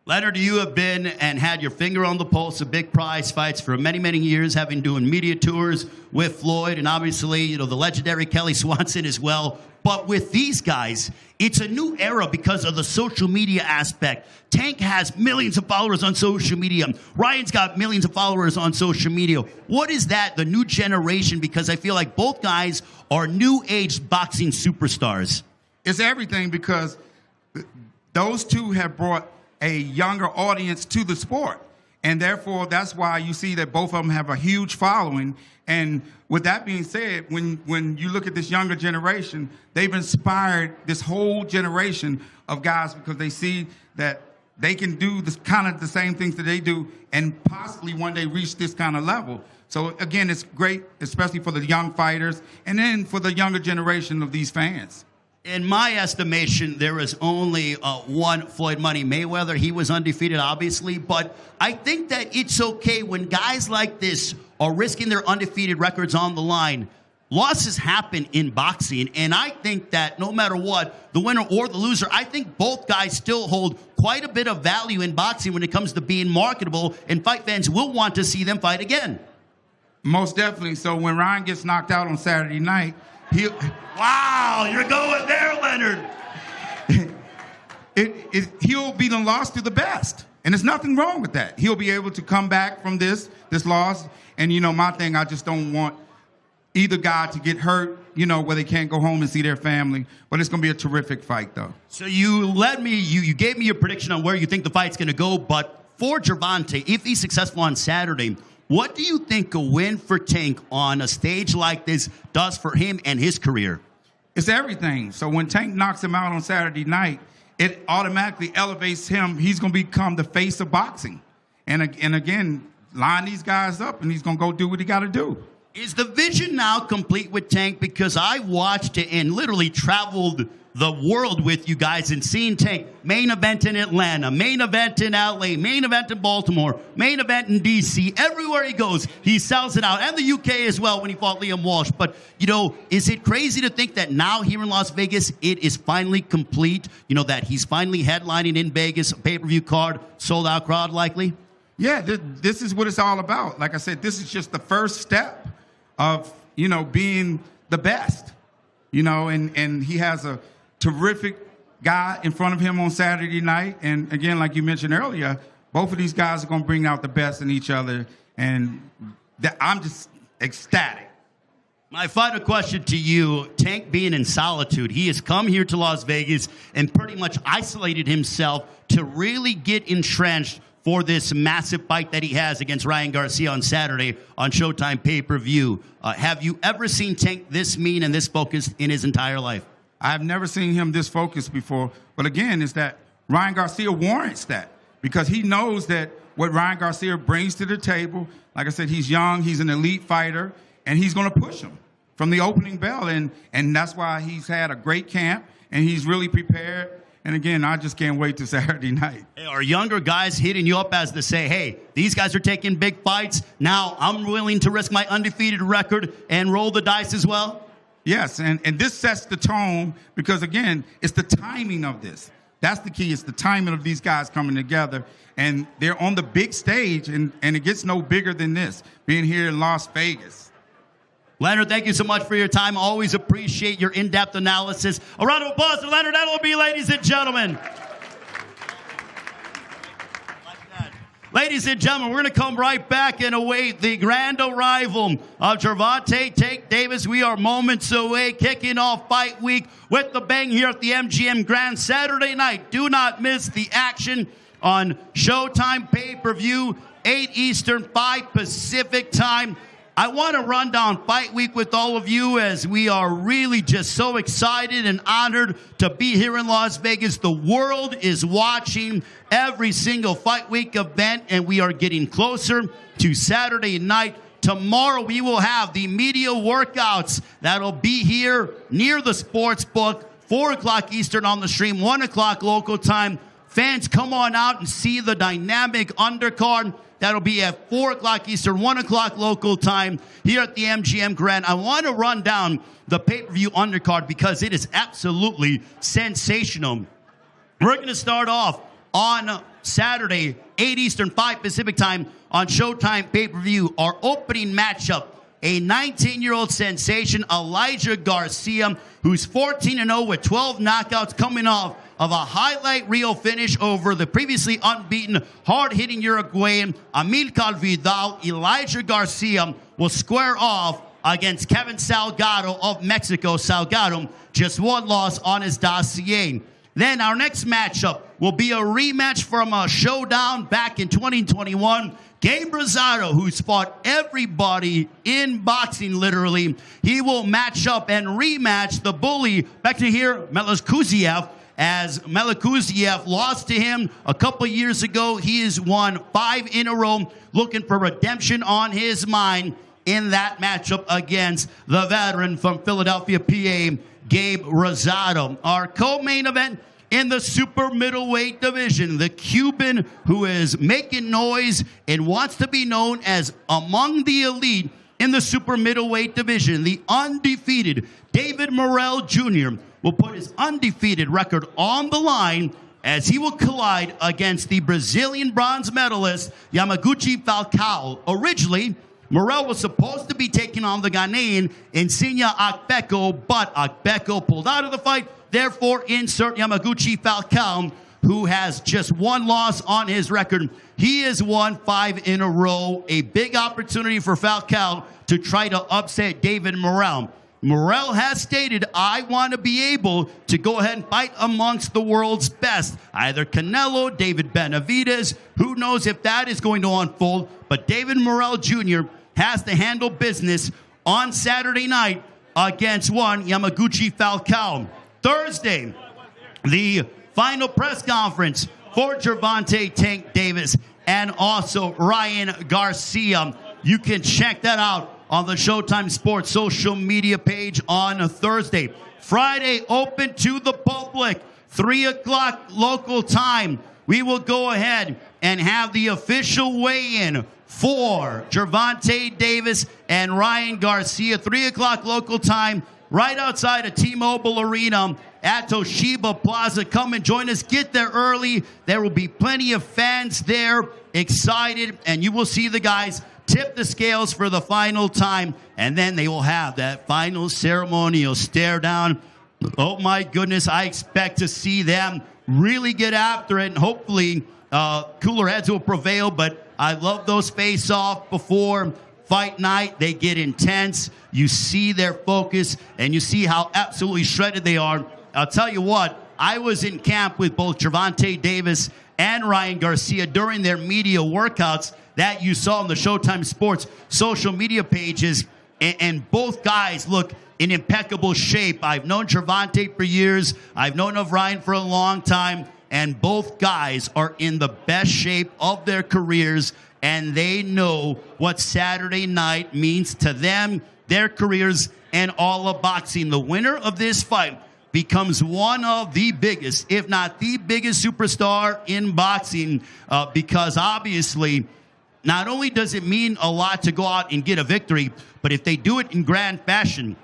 Leonard, you have been and had your finger on the pulse of big prize fights for many, many years, having doing media tours with Floyd and obviously, the legendary Kelly Swanson as well. But with these guys, it's a new era because of the social media aspect. Tank has millions of followers on social media. Ryan's got millions of followers on social media. What is that, the new generation? Because I feel like both guys are new-age boxing superstars. It's everything because those two have brought a younger audience to the sport. And therefore, that's why you see that both of them have a huge following. And with that being said, when you look at this younger generation, they've inspired this whole generation of guys because they see that they can do this kind of the same things that they do and possibly one day reach this kind of level. So again, it's great, especially for the young fighters and then for the younger generation of these fans. In my estimation, there is only one Floyd Money Mayweather. He was undefeated, obviously, but I think that it's okay when guys like this are risking their undefeated records on the line. Losses happen in boxing, and I think that no matter what, the winner or the loser, I think both guys still hold quite a bit of value in boxing when it comes to being marketable, and fight fans will want to see them fight again. Most definitely. So when Ryan gets knocked out on Saturday night, wow, you're going there, Leonard. He'll be the loss to the best. And there's nothing wrong with that. He'll be able to come back from this loss. And, you know, my thing, I just don't want either guy to get hurt, you know, where they can't go home and see their family. But it's going to be a terrific fight, though. So you gave me your prediction on where you think the fight's going to go. But for Gervonta, if he's successful on Saturday, what do you think a win for Tank on a stage like this does for him and his career? It's everything. So when Tank knocks him out on Saturday night, it automatically elevates him. He's going to become the face of boxing. And again, line these guys up, and he's going to go do what he got to do. Is the vision now complete with Tank? Because I watched it and literally traveled the world with you guys and seen Tank. Main event in Atlanta, main event in LA, main event in Baltimore, main event in DC. Everywhere he goes, he sells it out. And the UK as well when he fought Liam Walsh. But, you know, is it crazy to think that now here in Las Vegas, it is finally complete? You know, that he's finally headlining in Vegas, a pay-per-view card, sold-out crowd likely? Yeah, this is what it's all about. Like I said, this is just the first step of, you know, being the best. You know, and he has a terrific guy in front of him on Saturday night. And again, like you mentioned earlier, both of these guys are going to bring out the best in each other. And I'm just ecstatic. My final question to you, Tank being in solitude, he has come here to Las Vegas and pretty much isolated himself to really get entrenched for this massive fight that he has against Ryan Garcia on Saturday on Showtime pay-per-view. Have you ever seen Tank this mean and this focused in his entire life? I've never seen him this focused before. But again, is that Ryan Garcia warrants that because he knows that what Ryan Garcia brings to the table, like I said, he's young, he's an elite fighter, and he's going to push him from the opening bell. And that's why he's had a great camp, and he's really prepared. And again, I just can't wait till Saturday night. Hey, are younger guys hitting you up as to say, hey, these guys are taking big fights. Now I'm willing to risk my undefeated record and roll the dice as well? Yes, and this sets the tone because, again, it's the timing of this. That's the key. It's the timing of these guys coming together. And they're on the big stage, and it gets no bigger than this, being here in Las Vegas. Leonard, thank you so much for your time. Always appreciate your in-depth analysis. A round of applause to Leonard Ellerbe, ladies and gentlemen. Ladies and gentlemen, we're going to come right back and await the grand arrival of Gervonta Tank Davis. We are moments away, kicking off fight week with the bang here at the MGM Grand Saturday night. Do not miss the action on Showtime pay-per-view, 8 Eastern, 5 Pacific time. I want to run down fight week with all of you as we are really just so excited and honored to be here in Las Vegas. The world is watching every single fight week event, and we are getting closer to Saturday night. Tomorrow we will have the media workouts that'll be here near the sports book, 4 o'clock Eastern on the stream, 1 o'clock local time. Fans, come on out and see the dynamic undercard. That'll be at 4 o'clock Eastern, 1 o'clock local time here at the MGM Grand. I want to run down the pay-per-view undercard because it is absolutely sensational. We're going to start off on Saturday, 8 Eastern, 5 Pacific time on Showtime pay-per-view. Our opening matchup, a 19-year-old sensation, Elijah Garcia, who's 14-0 with 12 knockouts coming off of a highlight reel finish over the previously unbeaten, hard-hitting Uruguayan Amilcar Vidal. Elijah Garcia will square off against Kevin Salgado of Mexico. Salgado, just one loss on his dossier. Then our next matchup will be a rematch from a showdown back in 2021. Gabriel Rosado, who's fought everybody in boxing, literally, he will match up and rematch the bully Bektemir Melikuziev. as Melikuziev lost to him a couple years ago. He has won 5 in a row, looking for redemption on his mind in that matchup against the veteran from Philadelphia, PA, Gabe Rosado. Our co-main event in the super middleweight division, the Cuban who is making noise and wants to be known as among the elite in the super middleweight division, the undefeated David Morrell Jr. will put his undefeated record on the line as he will collide against the Brazilian bronze medalist Yamaguchi Falcao. Originally, Morrell was supposed to be taking on the Ghanaian Insignia Akbeko, but Akbeko pulled out of the fight. Therefore, insert Yamaguchi Falcao, who has just 1 loss on his record. He has won 5 in a row. A big opportunity for Falcao to try to upset David Morrell. Morrell has stated, I want to be able to go ahead and fight amongst the world's best. Either Canelo, David Benavidez, who knows if that is going to unfold. But David Morrell Jr. has to handle business on Saturday night against one Yamaguchi Falcao. Thursday, the final press conference for Gervonta Tank Davis and also Ryan Garcia. You can check that out on the Showtime Sports social media page on Thursday. Friday, open to the public, 3 o'clock local time. We will go ahead and have the official weigh-in for Gervonta Davis and Ryan Garcia, 3 o'clock local time, right outside of T-Mobile Arena at Toshiba Plaza. Come and join us. Get there early. There will be plenty of fans there, excited, and you will see the guys tip the scales for the final time, and then they will have that final ceremonial stare down. Oh my goodness, I expect to see them really get after it, and hopefully cooler heads will prevail, but I love those face-off before fight night. They get intense. You see their focus, and you see how absolutely shredded they are. I'll tell you what, I was in camp with both Gervonta Davis and Ryan Garcia during their media workouts that you saw on the Showtime Sports social media pages, and both guys look in impeccable shape. I've known Gervonta for years. I've known of Ryan for a long time, and both guys are in the best shape of their careers, and they know what Saturday night means to them, their careers, and all of boxing. The winner of this fight becomes one of the biggest, if not the biggest superstar in boxing, because obviously, not only does it mean a lot to go out and get a victory, but if they do it in grand fashion,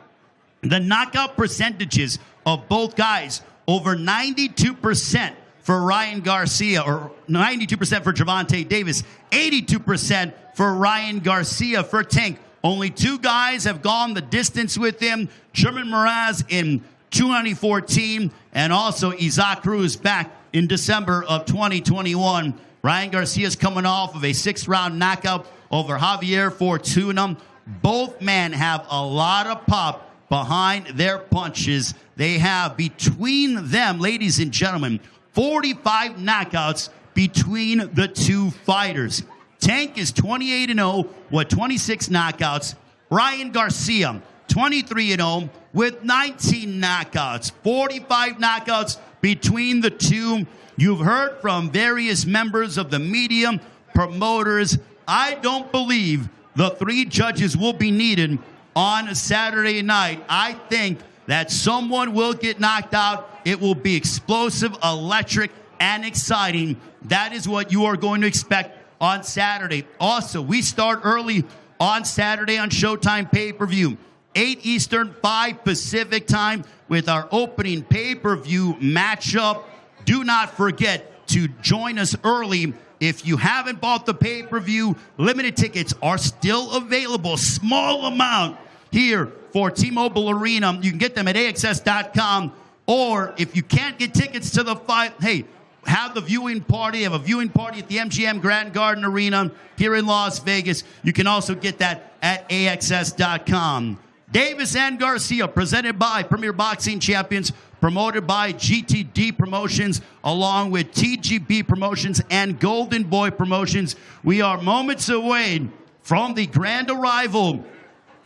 the knockout percentages of both guys, over 92% for Ryan Garcia, or 92% for Gervonta Davis, 82% for Ryan Garcia for Tank. Only 2 guys have gone the distance with him, German Moraz in 2014, and also Isaac Cruz back in December of 2021. Ryan Garcia's coming off of a 6th-round knockout over Javier Fortuna. Both men have a lot of pop behind their punches. They have, between them, ladies and gentlemen, 45 knockouts between the 2 fighters. Tank is 28-0 with 26 knockouts. Ryan Garcia, 23-0 with 19 knockouts. 45 knockouts between the 2. You've heard from various members of the media, promoters. I don't believe the 3 judges will be needed on Saturday night. I think that someone will get knocked out. It will be explosive, electric, and exciting. That is what you are going to expect on Saturday. Also, we start early on Saturday on Showtime pay-per-view. 8 Eastern, 5 Pacific time with our opening pay-per-view matchup. Do not forget to join us early. If you haven't bought the pay-per-view, limited tickets are still available. Small amount here for T-Mobile Arena. You can get them at AXS.com. Or if you can't get tickets to the fight, hey, have the viewing party. Have a viewing party at the MGM Grand Garden Arena here in Las Vegas. You can also get that at AXS.com. Davis and Garcia, presented by Premier Boxing Champions, promoted by GTD Promotions, along with TGB Promotions and Golden Boy Promotions. We are moments away from the grand arrival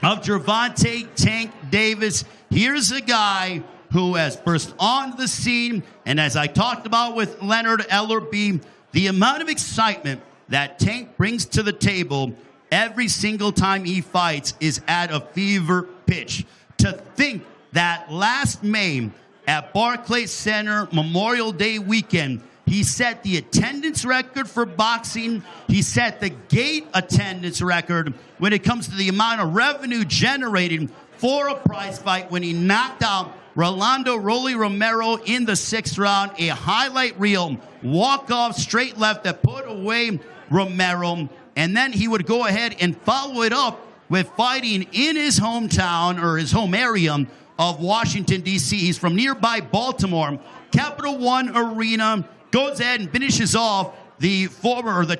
of Gervonta Tank Davis. Here's a guy who has burst onto the scene. And as I talked about with Leonard Ellerbe, the amount of excitement that Tank brings to the table every single time he fights is at a fever pitch. To think that last May at Barclays Center Memorial Day weekend, he set the attendance record for boxing. He set the gate attendance record when it comes to the amount of revenue generated for a prize fight when he knocked out Rolando Rolly Romero in the 6th round, a highlight reel walk-off straight left that put away Romero. And then he would go ahead and follow it up with fighting in his hometown or his home area of Washington, D.C. He's from nearby Baltimore. Capital One Arena, goes ahead and finishes off the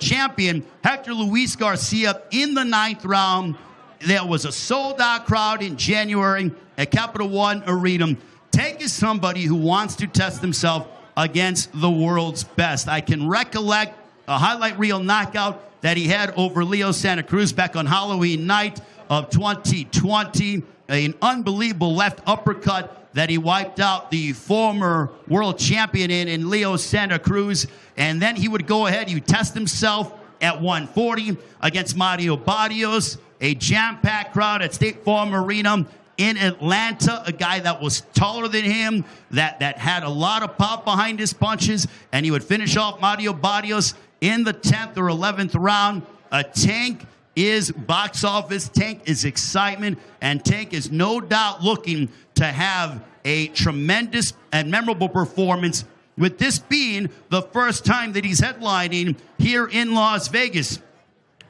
champion, Hector Luis Garcia, in the 9th round. There was a sold-out crowd in January at Capital One Arena. Tank is somebody who wants to test himself against the world's best. I can recollect a highlight reel knockout that he had over Leo Santa Cruz back on Halloween night of 2020. An unbelievable left uppercut that he wiped out the former world champion in Leo Santa Cruz. And then he would go ahead, he would test himself at 140 against Mario Barrios, a jam-packed crowd at State Farm Arena in Atlanta, a guy that was taller than him, that had a lot of pop behind his punches, and he would finish off Mario Barrios in the 10th or 11th round. Tank is box office, Tank is excitement, and Tank is no doubt looking to have a tremendous and memorable performance, with this being the first time that he's headlining here in Las Vegas.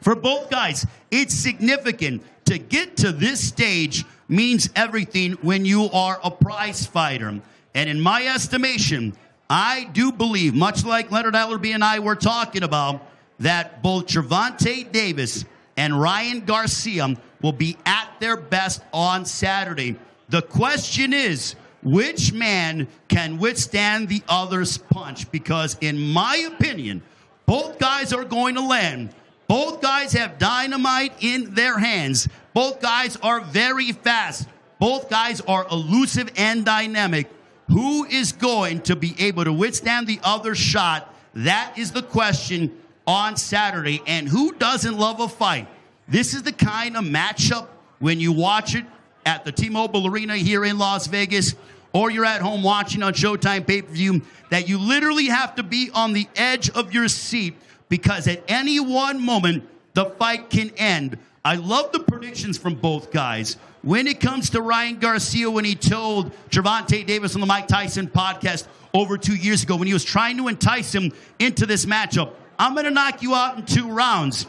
For both guys, it's significant. To get to this stage means everything when you are a prize fighter. And in my estimation, I do believe, much like Leonard Ellerbe and I were talking about, that both Gervonta Davis and Ryan Garcia will be at their best on Saturday. The question is, which man can withstand the other's punch? Because in my opinion, both guys are going to land. Both guys have dynamite in their hands. Both guys are very fast. Both guys are elusive and dynamic. Who is going to be able to withstand the other shot? That is the question on Saturday. And who doesn't love a fight? This is the kind of matchup when you watch it at the T-Mobile Arena here in Las Vegas, or you're at home watching on Showtime pay-per-view, that you literally have to be on the edge of your seat, because at any one moment, the fight can end. I love the predictions from both guys. When it comes to Ryan Garcia, when he told Gervonta Davis on the Mike Tyson podcast over 2 years ago, when he was trying to entice him into this matchup, I'm going to knock you out in 2 rounds.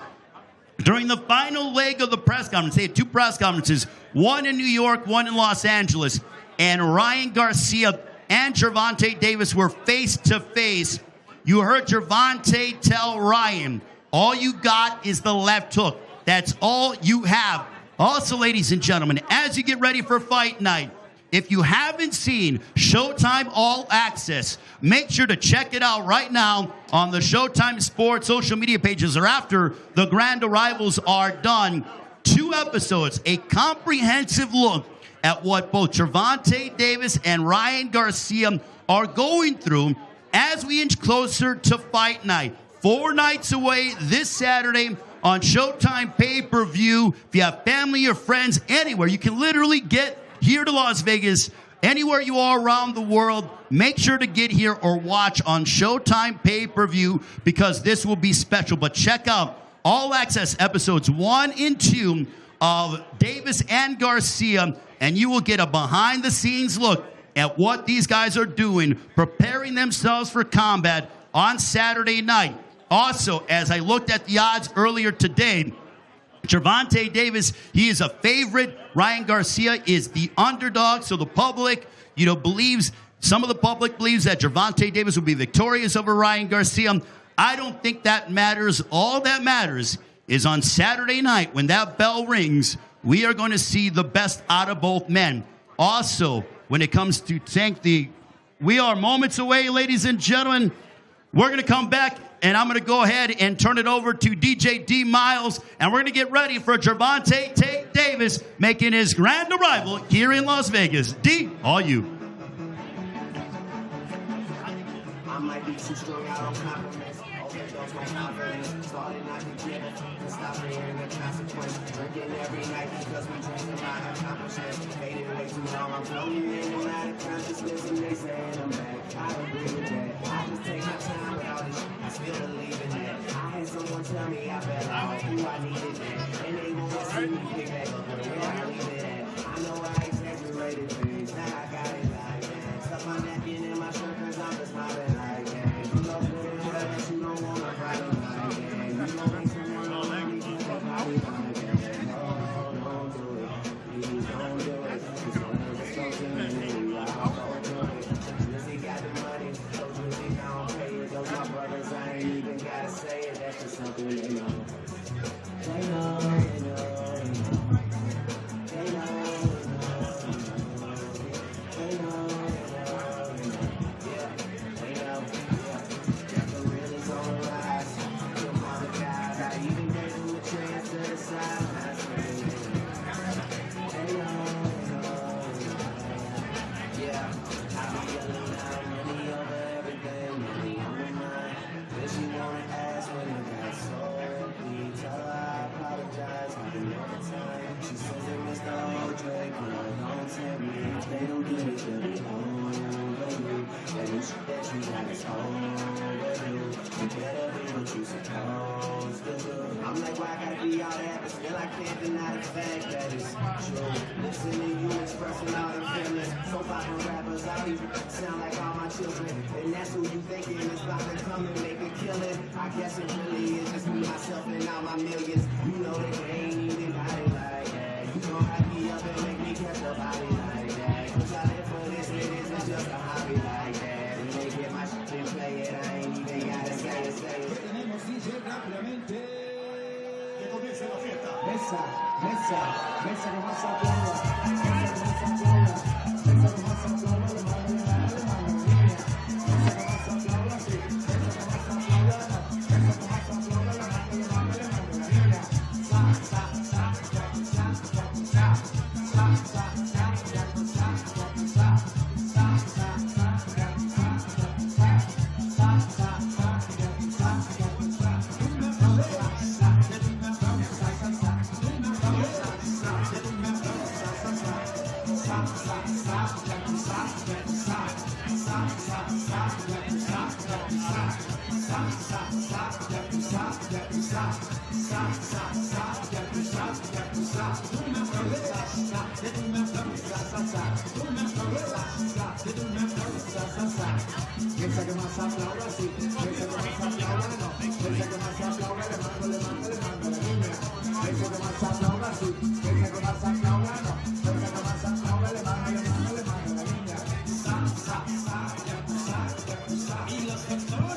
During the final leg of the press conference, they had 2 press conferences, one in New York, one in Los Angeles, and Ryan Garcia and Gervonta Davis were face-to-face. You heard Gervonta tell Ryan, all you got is the left hook. That's all you have. Also, ladies and gentlemen, as you get ready for fight night, if you haven't seen Showtime All Access, make sure to check it out right now on the Showtime Sports social media pages, or after the grand arrivals are done. 2 episodes, a comprehensive look at what both Gervonta Davis and Ryan Garcia are going through as we inch closer to fight night. 4 nights away this Saturday on Showtime pay-per-view. If you have family or friends anywhere, you can literally get here to Las Vegas. Anywhere you are around the world, make sure to get here or watch on Showtime pay-per-view, because this will be special. But check out All Access episodes 1 and 2 of Davis and Garcia, and you will get a behind-the-scenes look at what these guys are doing, preparing themselves for combat on Saturday night. Also, as I looked at the odds earlier today, Gervonta Davis, he is a favorite. Ryan Garcia is the underdog. So the public, believes, some of the public believes that Gervonta Davis will be victorious over Ryan Garcia. I don't think that matters. All that matters is on Saturday night, when that bell rings, we are going to see the best out of both men. Also, when it comes to Tank, we are moments away, ladies and gentlemen. We're going to come back, and I'm going to go ahead and turn it over to DJ D. Miles, and we're going to get ready for Gervonta Davis making his grand arrival here in Las Vegas. D, all you. Too strung out on compliments. Overdose my confidence. Started not to give it. And stop hearing the consequence. Drinking every night because we dream about accomplishments. Faded way too long. I'm floating in and out of consciousness. And they saying I'm back. I agree with that. I just take my time with all this shit. I still believe in that. I had someone tell me I better off who I needed that. And they wanna see me pick back up where I leave it at. I know I exaggerated things. Now I got it like that. Stuck my napkin in my shirt cause I'm just smiling like that. You know good and well that you don't wanna fight me like that. You don't make someone like me just like how we like that. No, don't do it. Please don't do it. It's one of the something that you don't do it. Drizzy got the money. So Drizzy don't pay it. Those my brothers, I ain't even gotta say it. That's just something they know. They know, they know, they know. They know. They don't do it till they own you. That new shit that you got is over you. You better be what you supposed to do. I'm like, why I gotta be all that, but still I can't deny the fact that it's true. Listen to you expressing all them feelings. So poppin' rappers, I even sound like all my children. And that's who you thinking is about to come and make a killing. I guess it really is just me, myself, and all my millions. You know that they ain't even got it like that. You gon' hype me up and make me catch a body like that. Cause I live for this, it isn't just a hobby like that. And they get my shit and play it, I ain't even gotta say it. Mesa, mesa, mesa que más aplauda, mesa que más aplauda, mesa que más aplauda, le mando la mano, mesa que más aplauda, sí, mesa que más aplauda, mesa que más aplauda, le mando la niña, sa, sa, sa, sa, sa, sa, sa, sa, sa, sa,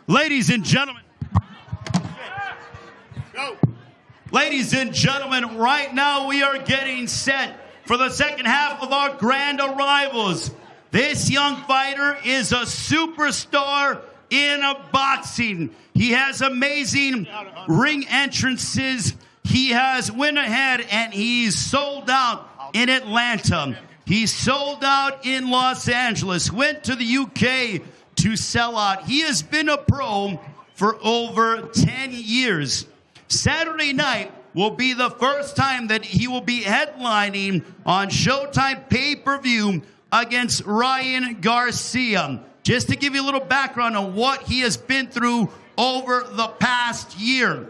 Ladies and gentlemen, ladies and gentlemen, right now we are getting set for the second half of our grand arrivals. This young fighter is a superstar in boxing. He has amazing ring entrances. He has went ahead and he's sold out in Atlanta. He sold out in Los Angeles, went to the UK to sell out. He has been a pro for over 10 years. Saturday night will be the first time that he will be headlining on Showtime pay-per-view against Ryan Garcia. Just to give you a little background on what he has been through over the past year.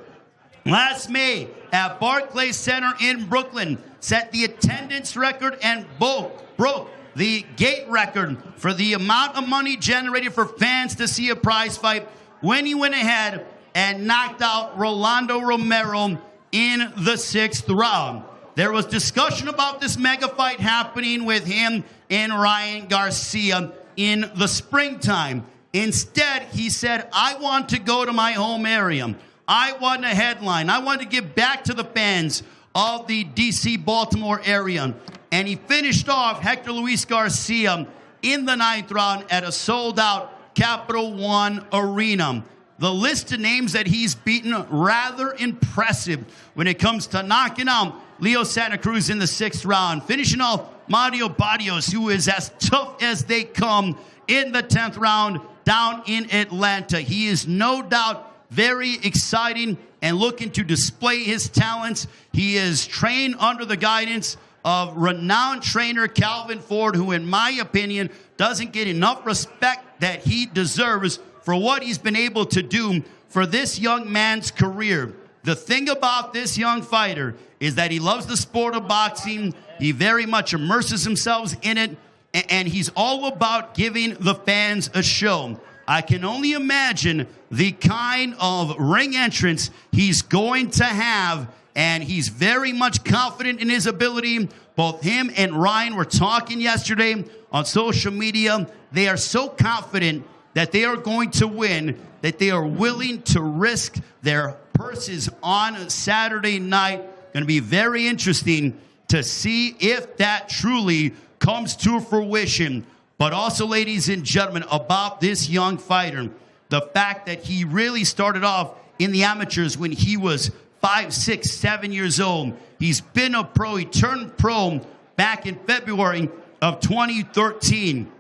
Last May at Barclays Center in Brooklyn, set the attendance record and broke the gate record for the amount of money generated for fans to see a prize fight when he went ahead and knocked out Rolando Romero in the 6th round. There was discussion about this mega fight happening with him and Ryan Garcia in the springtime. Instead, he said, I want to go to my home area. I want a headline. I want to give back to the fans of the DC Baltimore area. And he finished off Hector Luis Garcia in the 9th round at a sold-out Capital One Arena. The list of names that he's beaten, rather impressive when it comes to knocking out Leo Santa Cruz in the 6th round. Finishing off Mario Barrios, who is as tough as they come, in the 10th round down in Atlanta. He is no doubt very exciting and looking to display his talents. He is trained under the guidance of renowned trainer Calvin Ford, who in my opinion doesn't get enough respect that he deserves for what he's been able to do for this young man's career. The thing about this young fighter is that he loves the sport of boxing. He very much immerses himself in it, and he's all about giving the fans a show. I can only imagine the kind of ring entrance he's going to have, and he's very much confident in his ability. Both him and Ryan were talking yesterday on social media. They are so confident that they are going to win, that they are willing to risk their purses on Saturday night. Going to be very interesting to see if that truly comes to fruition. But also, ladies and gentlemen, about this young fighter, the fact that he really started off in the amateurs when he was 5, 6, 7 years old. He's been a pro. He turned pro back in February of 2013.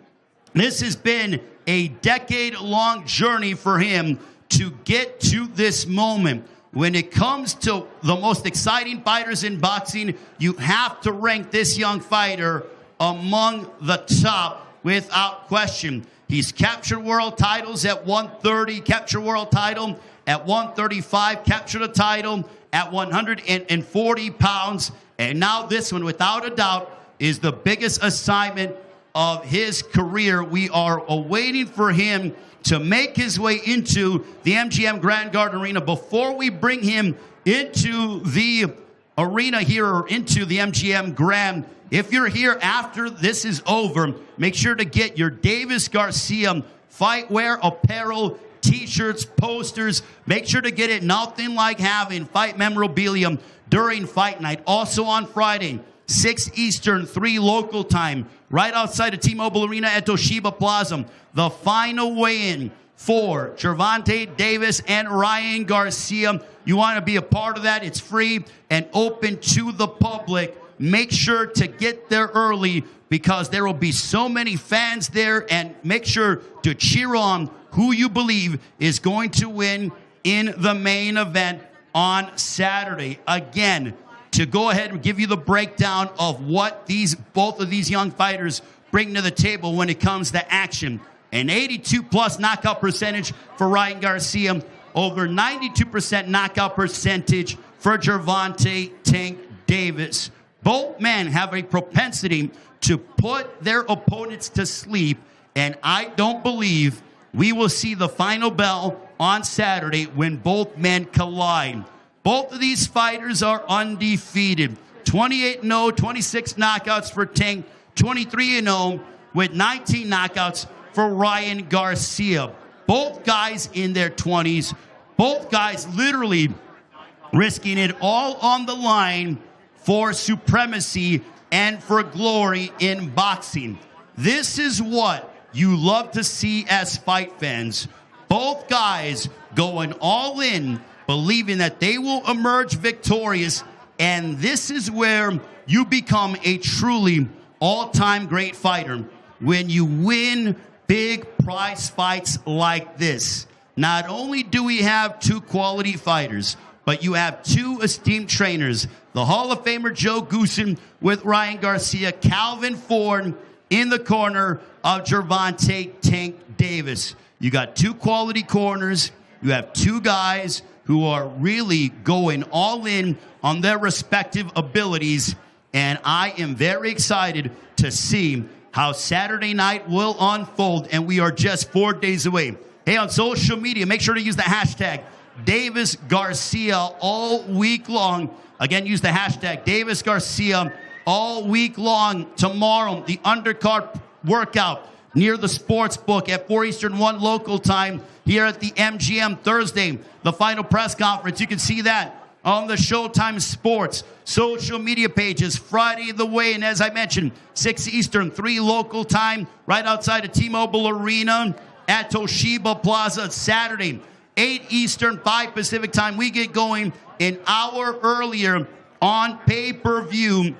This has been a decade-long journey for him to get to this moment. When it comes to the most exciting fighters in boxing, you have to rank this young fighter among the top without question. He's captured world titles at 130, captured world title at 135, captured a title at 140 pounds. And now this one, without a doubt, is the biggest assignment of his career. We are awaiting for him to make his way into the MGM Grand Garden Arena. Before we bring him into the arena here, or into the MGM Grand, if you're here after this is over, make sure to get your Davis Garcia fight wear apparel, t-shirts, posters. Make sure to get it. Nothing like having fight memorabilia during fight night. Also on Friday, 6 Eastern, 3 local time, right outside of T-Mobile Arena at Toshiba Plaza, the final weigh-in for Gervonta Davis and Ryan Garcia. You want to be a part of that? It's free and open to the public. Make sure to get there early because there will be so many fans there, and make sure to cheer on who you believe is going to win in the main event on Saturday. Again, to go ahead and give you the breakdown of what both of these young fighters bring to the table when it comes to action. An 82+ knockout percentage for Ryan Garcia, over 92% knockout percentage for Gervonta Tank Davis. Both men have a propensity to put their opponents to sleep, and I don't believe we will see the final bell on Saturday when both men collide. Both of these fighters are undefeated. 28-0, 26 knockouts for Tank, 23-0 with 19 knockouts for Ryan Garcia. Both guys in their 20s, both guys literally risking it all on the line for supremacy and for glory in boxing. This is what you love to see as fight fans. Both guys going all in, believing that they will emerge victorious, and this is where you become a truly all-time great fighter. When you win big prize fights like this, not only do we have 2 quality fighters, but you have 2 esteemed trainers. The Hall of Famer Joe Goossen with Ryan Garcia, Calvin Ford in the corner of Gervonta Tank Davis. You got 2 quality corners. You have 2 guys who are really going all in on their respective abilities. And I am very excited to see how Saturday night will unfold. And we are just 4 days away. Hey, on social media, make sure to use the hashtag Davis Garcia all week long. Again, use the hashtag Davis Garcia all week long. Tomorrow, the undercard workout near the sports book at 4 Eastern, 1 local time here at the MGM. Thursday, the final press conference. You can see that on the Showtime Sports social media pages. Friday, the weigh-in, as I mentioned, 6 Eastern, 3 local time, right outside of T-Mobile Arena at Toshiba Plaza. Saturday, 8 Eastern, 5 Pacific time. We get going an hour earlier on pay-per-view.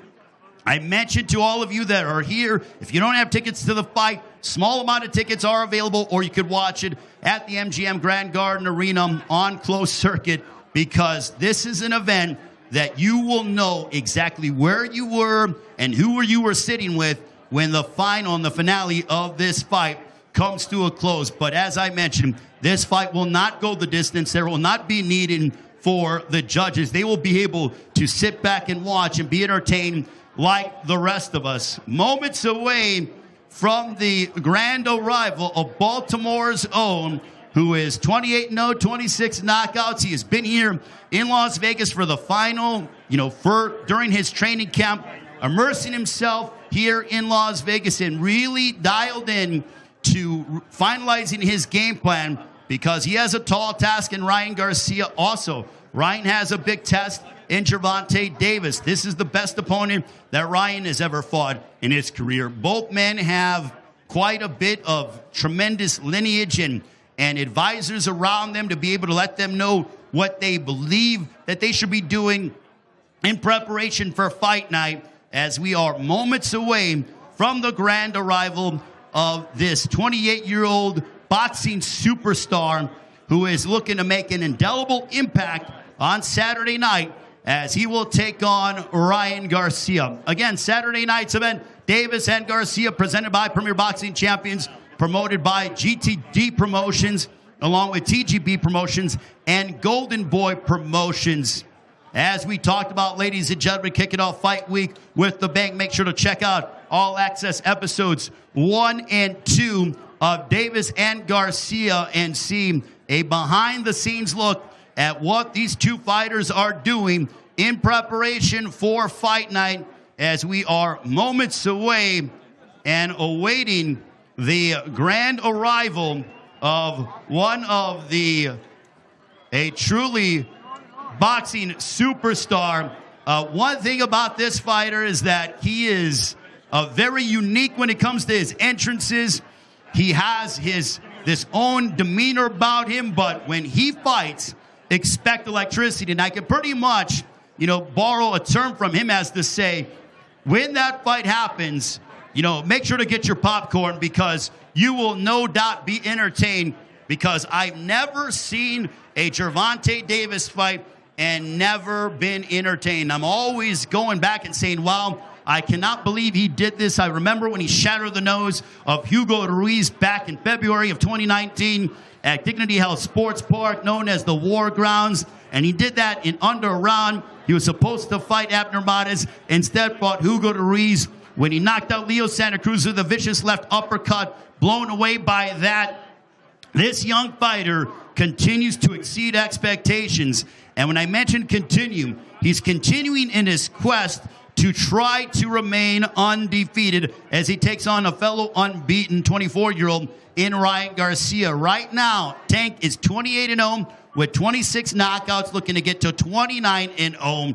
I mentioned to all of you that are here, if you don't have tickets to the fight, small amount of tickets are available, or you could watch it at the MGM Grand Garden Arena on closed circuit, because this is an event that you will know exactly where you were and who you were sitting with when the final and the finale of this fight comes to a close. But as I mentioned, this fight will not go the distance. There will not be needed for the judges. They will be able to sit back and watch and be entertained like the rest of us. Moments away from the grand arrival of Baltimore's own, who is 28-0, 26 knockouts. He has been here in Las Vegas for the final, during his training camp, immersing himself here in Las Vegas and really dialed in to finalizing his game plan, because he has a tall task in Ryan Garcia. Also, Ryan has a big test in Gervonta Davis. This is the best opponent that Ryan has ever fought in his career. Both men have quite a bit of tremendous lineage and advisors around them to be able to let them know what they believe that they should be doing in preparation for fight night, as we are moments away from the grand arrival of this 28-year-old boxing superstar who is looking to make an indelible impact on Saturday night as he will take on Ryan Garcia. Again, Saturday night's event, Davis and Garcia, presented by Premier Boxing Champions, promoted by GTD Promotions, along with TGB Promotions and Golden Boy Promotions. As we talked about, ladies and gentlemen, kicking off Fight Week with the Bank. Make sure to check out All Access episodes 1 and 2 of Davis and Garcia and see a behind-the-scenes look at what these 2 fighters are doing in preparation for fight night, as we are moments away and awaiting the grand arrival of one of a truly boxing superstar. One thing about this fighter is that he is very unique when it comes to his entrances. He has this own demeanor about him, but when he fights, expect electricity. And I can pretty much, borrow a term from him as to say, when that fight happens, make sure to get your popcorn, because you will no doubt be entertained, because I've never seen a Gervonta Davis fight and never been entertained. I'm always going back and saying, wow, I cannot believe he did this. I remember when he shattered the nose of Hugo Ruiz back in February of 2019 at Dignity Health Sports Park, known as the War Grounds, and he did that in under a round. He was supposed to fight Abner Mares, instead fought Hugo Ruiz. When he knocked out Leo Santa Cruz with a vicious left uppercut, blown away by that, this young fighter continues to exceed expectations. And when I mention continue, he's continuing in his quest to try to remain undefeated as he takes on a fellow unbeaten 24-year-old in Ryan Garcia. Right now, Tank is 28-0 with 26 knockouts, looking to get to 29-0.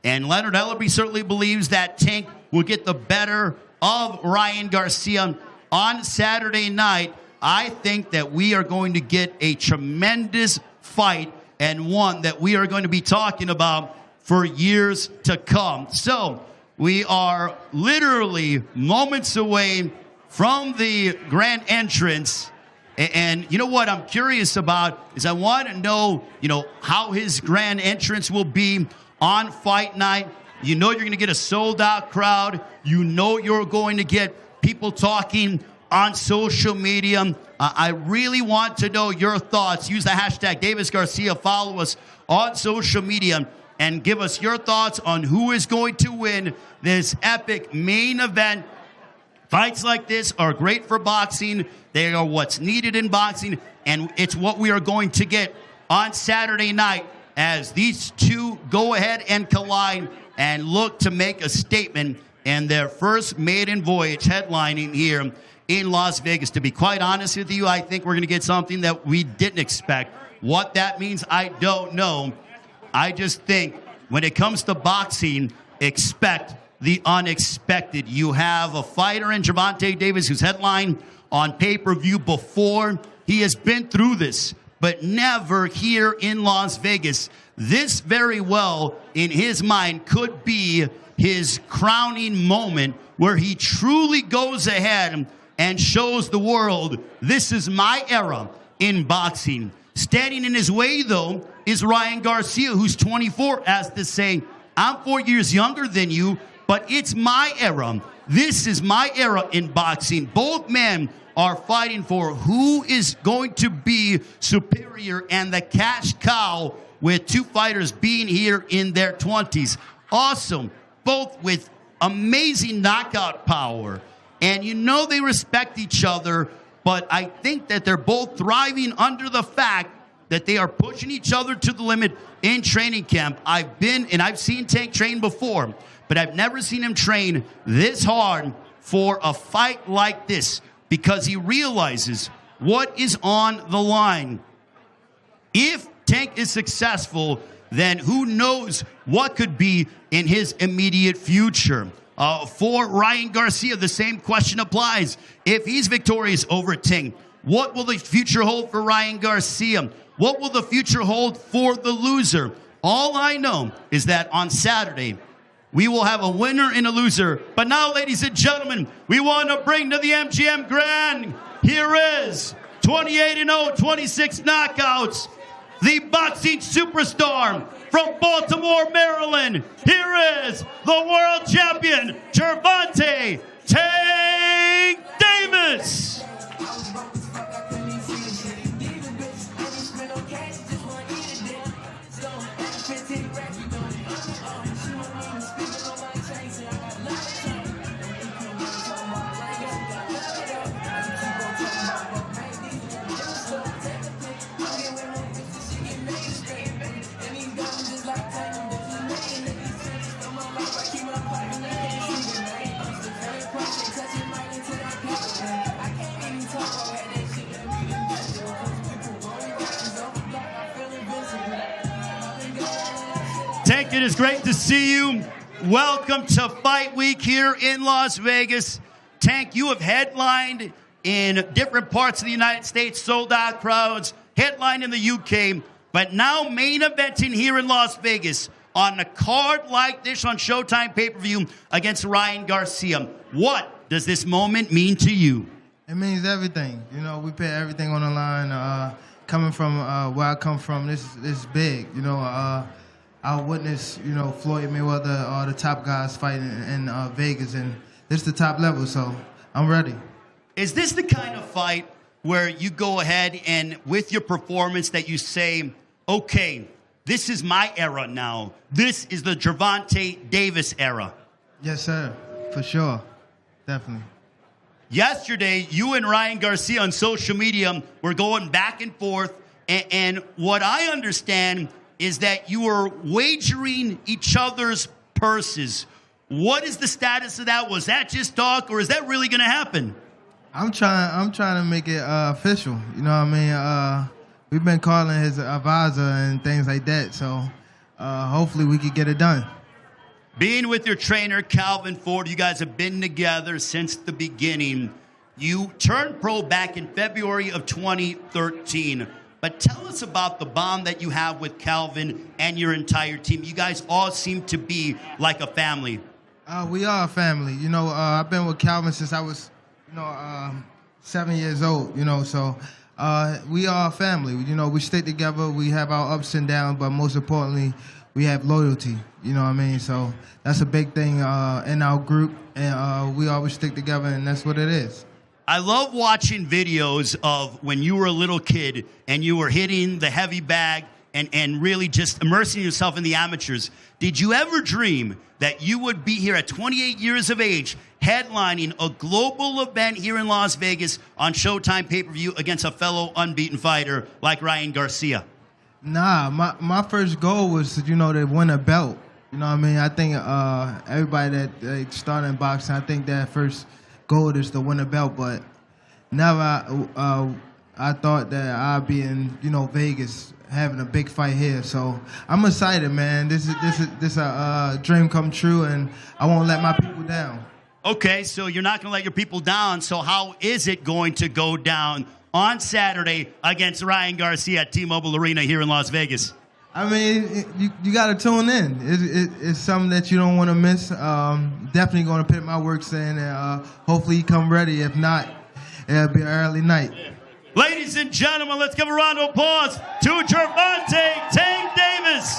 And Leonard Ellerbe certainly believes that Tank will get the better of Ryan Garcia on Saturday night. I think that we are going to get a tremendous fight, and one that we are going to be talking about for years to come. So, We are literally moments away from the grand entrance. And you know what I'm curious about is I want to know, how his grand entrance will be on fight night. You know you're going to get a sold-out crowd. You know you're going to get people talking on social media. I really want to know your thoughts. Use the hashtag Davis Garcia. Follow us on social media and give us your thoughts on who is going to win this epic main event. Fights like this are great for boxing. They are what's needed in boxing, and it's what we are going to get on Saturday night as these two go ahead and collide and look to make a statement in their first maiden voyage headlining here in Las Vegas. To be quite honest with you, I think we're going to get something that we didn't expect. What that means, I don't know. I just think when it comes to boxing, expect the unexpected. You have a fighter in Gervonta Davis who's headlined on pay-per-view before. He has been through this, but never here in Las Vegas. This very well, in his mind, could be his crowning moment where he truly goes ahead and shows the world, this is my era in boxing. Standing in his way, though, is Ryan Garcia, who's 24, as to say, I'm 4 years younger than you, but it's my era. This is my era in boxing. Both men are fighting for who is going to be superior, and the cash cow with two fighters being here in their 20s. Awesome. Both with amazing knockout power. And they respect each other, but I think that they're both thriving under the fact that they are pushing each other to the limit in training camp. I've seen Tank train before, but I've never seen him train this hard for a fight like this because he realizes what is on the line. If Tank is successful, then who knows what could be in his immediate future. For Ryan Garcia, the same question applies. If he's victorious over Tank, what will the future hold for Ryan Garcia? What will the future hold for the loser? All I know is that on Saturday, we will have a winner and a loser. But now, ladies and gentlemen, we want to bring to the MGM Grand. Here is 28-0, 26 knockouts. The boxing superstar from Baltimore, Maryland. Here is the world champion, Gervonta Tank Davis. Tank, it is great to see you. Welcome to Fight Week here in Las Vegas. Tank, you have headlined in different parts of the United States, sold out crowds, headlined in the UK, but now main eventing here in Las Vegas on a card like this on Showtime pay-per-view against Ryan Garcia. What does this moment mean to you? It means everything. We put everything on the line. Coming from where I come from, this is big. I witnessed, Floyd Mayweather, all the top guys fighting in Vegas, and this is the top level, so I'm ready. Is this the kind of fight where you go ahead and with your performance that you say, okay, this is my era now. This is the Gervonta Davis era? Yes, sir, for sure, definitely. Yesterday, you and Ryan Garcia on social media were going back and forth, and what I understand is that you are wagering each other's purses. What is the status of that? Was that just talk, or is that really going to happen? I'm trying to make it official. You know what I mean? We've been calling his advisor and things like that, so hopefully we can get it done. Being with your trainer, Calvin Ford, you guys have been together since the beginning. You turned pro back in February of 2013. But tell us about the bond that you have with Calvin and your entire team. You guys all seem to be like a family. We are a family. You know, I've been with Calvin since I was, 7 years old, so we are a family. You know, we stick together. We have our ups and downs, but most importantly, we have loyalty. You know what I mean? So that's a big thing in our group, and we always stick together, and that's what it is. I love watching videos of when you were a little kid and you were hitting the heavy bag and really just immersing yourself in the amateurs. Did you ever dream that you would be here at 28 years of age headlining a global event here in Las Vegas on Showtime pay-per-view against a fellow unbeaten fighter like Ryan Garcia? Nah, my first goal was, to win a belt. You know what I mean? I think everybody that started in boxing, I think that first goal is to win a belt, but never I thought that I'd be in, Vegas having a big fight here. So I'm excited, man. This is a dream come true, and I won't let my people down. Okay, so you're not going to let your people down. So how is it going to go down on Saturday against Ryan Garcia at T-Mobile Arena here in Las Vegas? I mean, you got to tune in. It's something that you don't want to miss. Definitely going to put my works in, and hopefully you come ready. If not, it'll be an early night. Ladies and gentlemen, let's give a round of applause to Gervonta "Tank" Davis.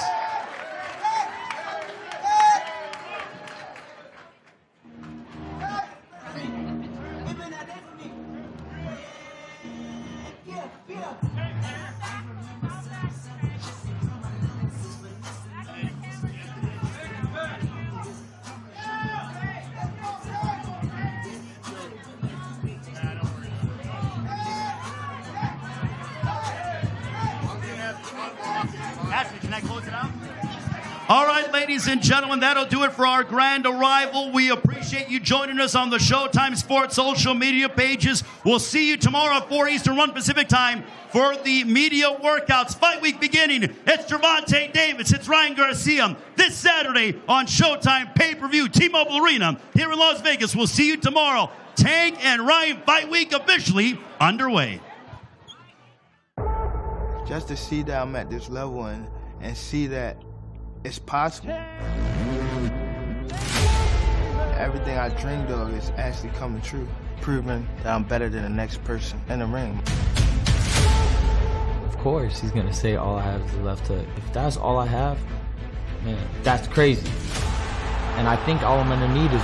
Can I close it out? All right, ladies and gentlemen, that'll do it for our grand arrival. We appreciate you joining us on the Showtime Sports social media pages. We'll see you tomorrow at 4 Eastern, 1 Pacific time for the media workouts. Fight week beginning. It's Gervonta Davis. It's Ryan Garcia. This Saturday on Showtime pay-per-view, T-Mobile Arena here in Las Vegas. We'll see you tomorrow. Tank and Ryan Fight Week officially underway. Just to see that I'm at this level and see that it's possible. Everything I dreamed of is actually coming true, proving that I'm better than the next person in the ring. Of course, he's gonna say all I have is the left hook. If that's all I have, man, that's crazy. And I think all I'm gonna need is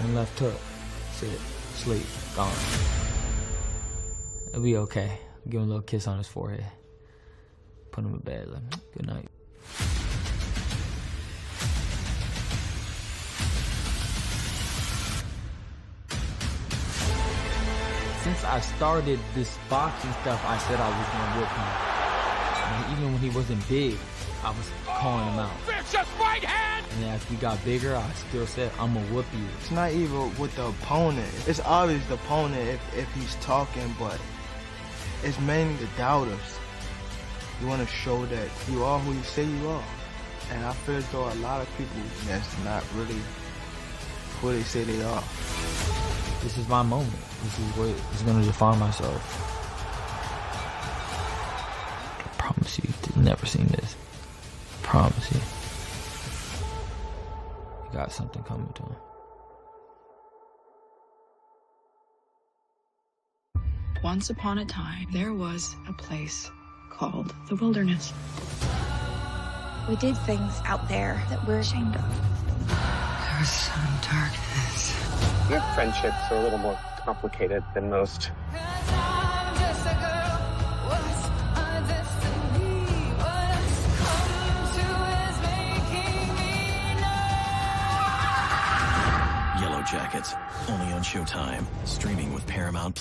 one left hook. Sit, sleep, gone. It'll be okay. Give him a little kiss on his forehead. Put him in bed. Like, good night. Since I started this boxing stuff, I said I was gonna whip him. And even when he wasn't big, I was calling him out. Vicious right hand! And as we got bigger, I still said, I'm gonna whoop you. It's not even with the opponent. It's obvious the opponent if he's talking, but it's mainly the doubters. You want to show that you are who you say you are. And I feel as though a lot of people that's not really who they say they are. This is my moment. This is what is going to define myself. I promise you, you've never seen this. I promise you. You got something coming to him. Once upon a time, there was a place called the Wilderness. We did things out there that we're ashamed of. There was some darkness. Your friendships are a little more complicated than most. Yellow Jackets, only on Showtime, streaming with Paramount+.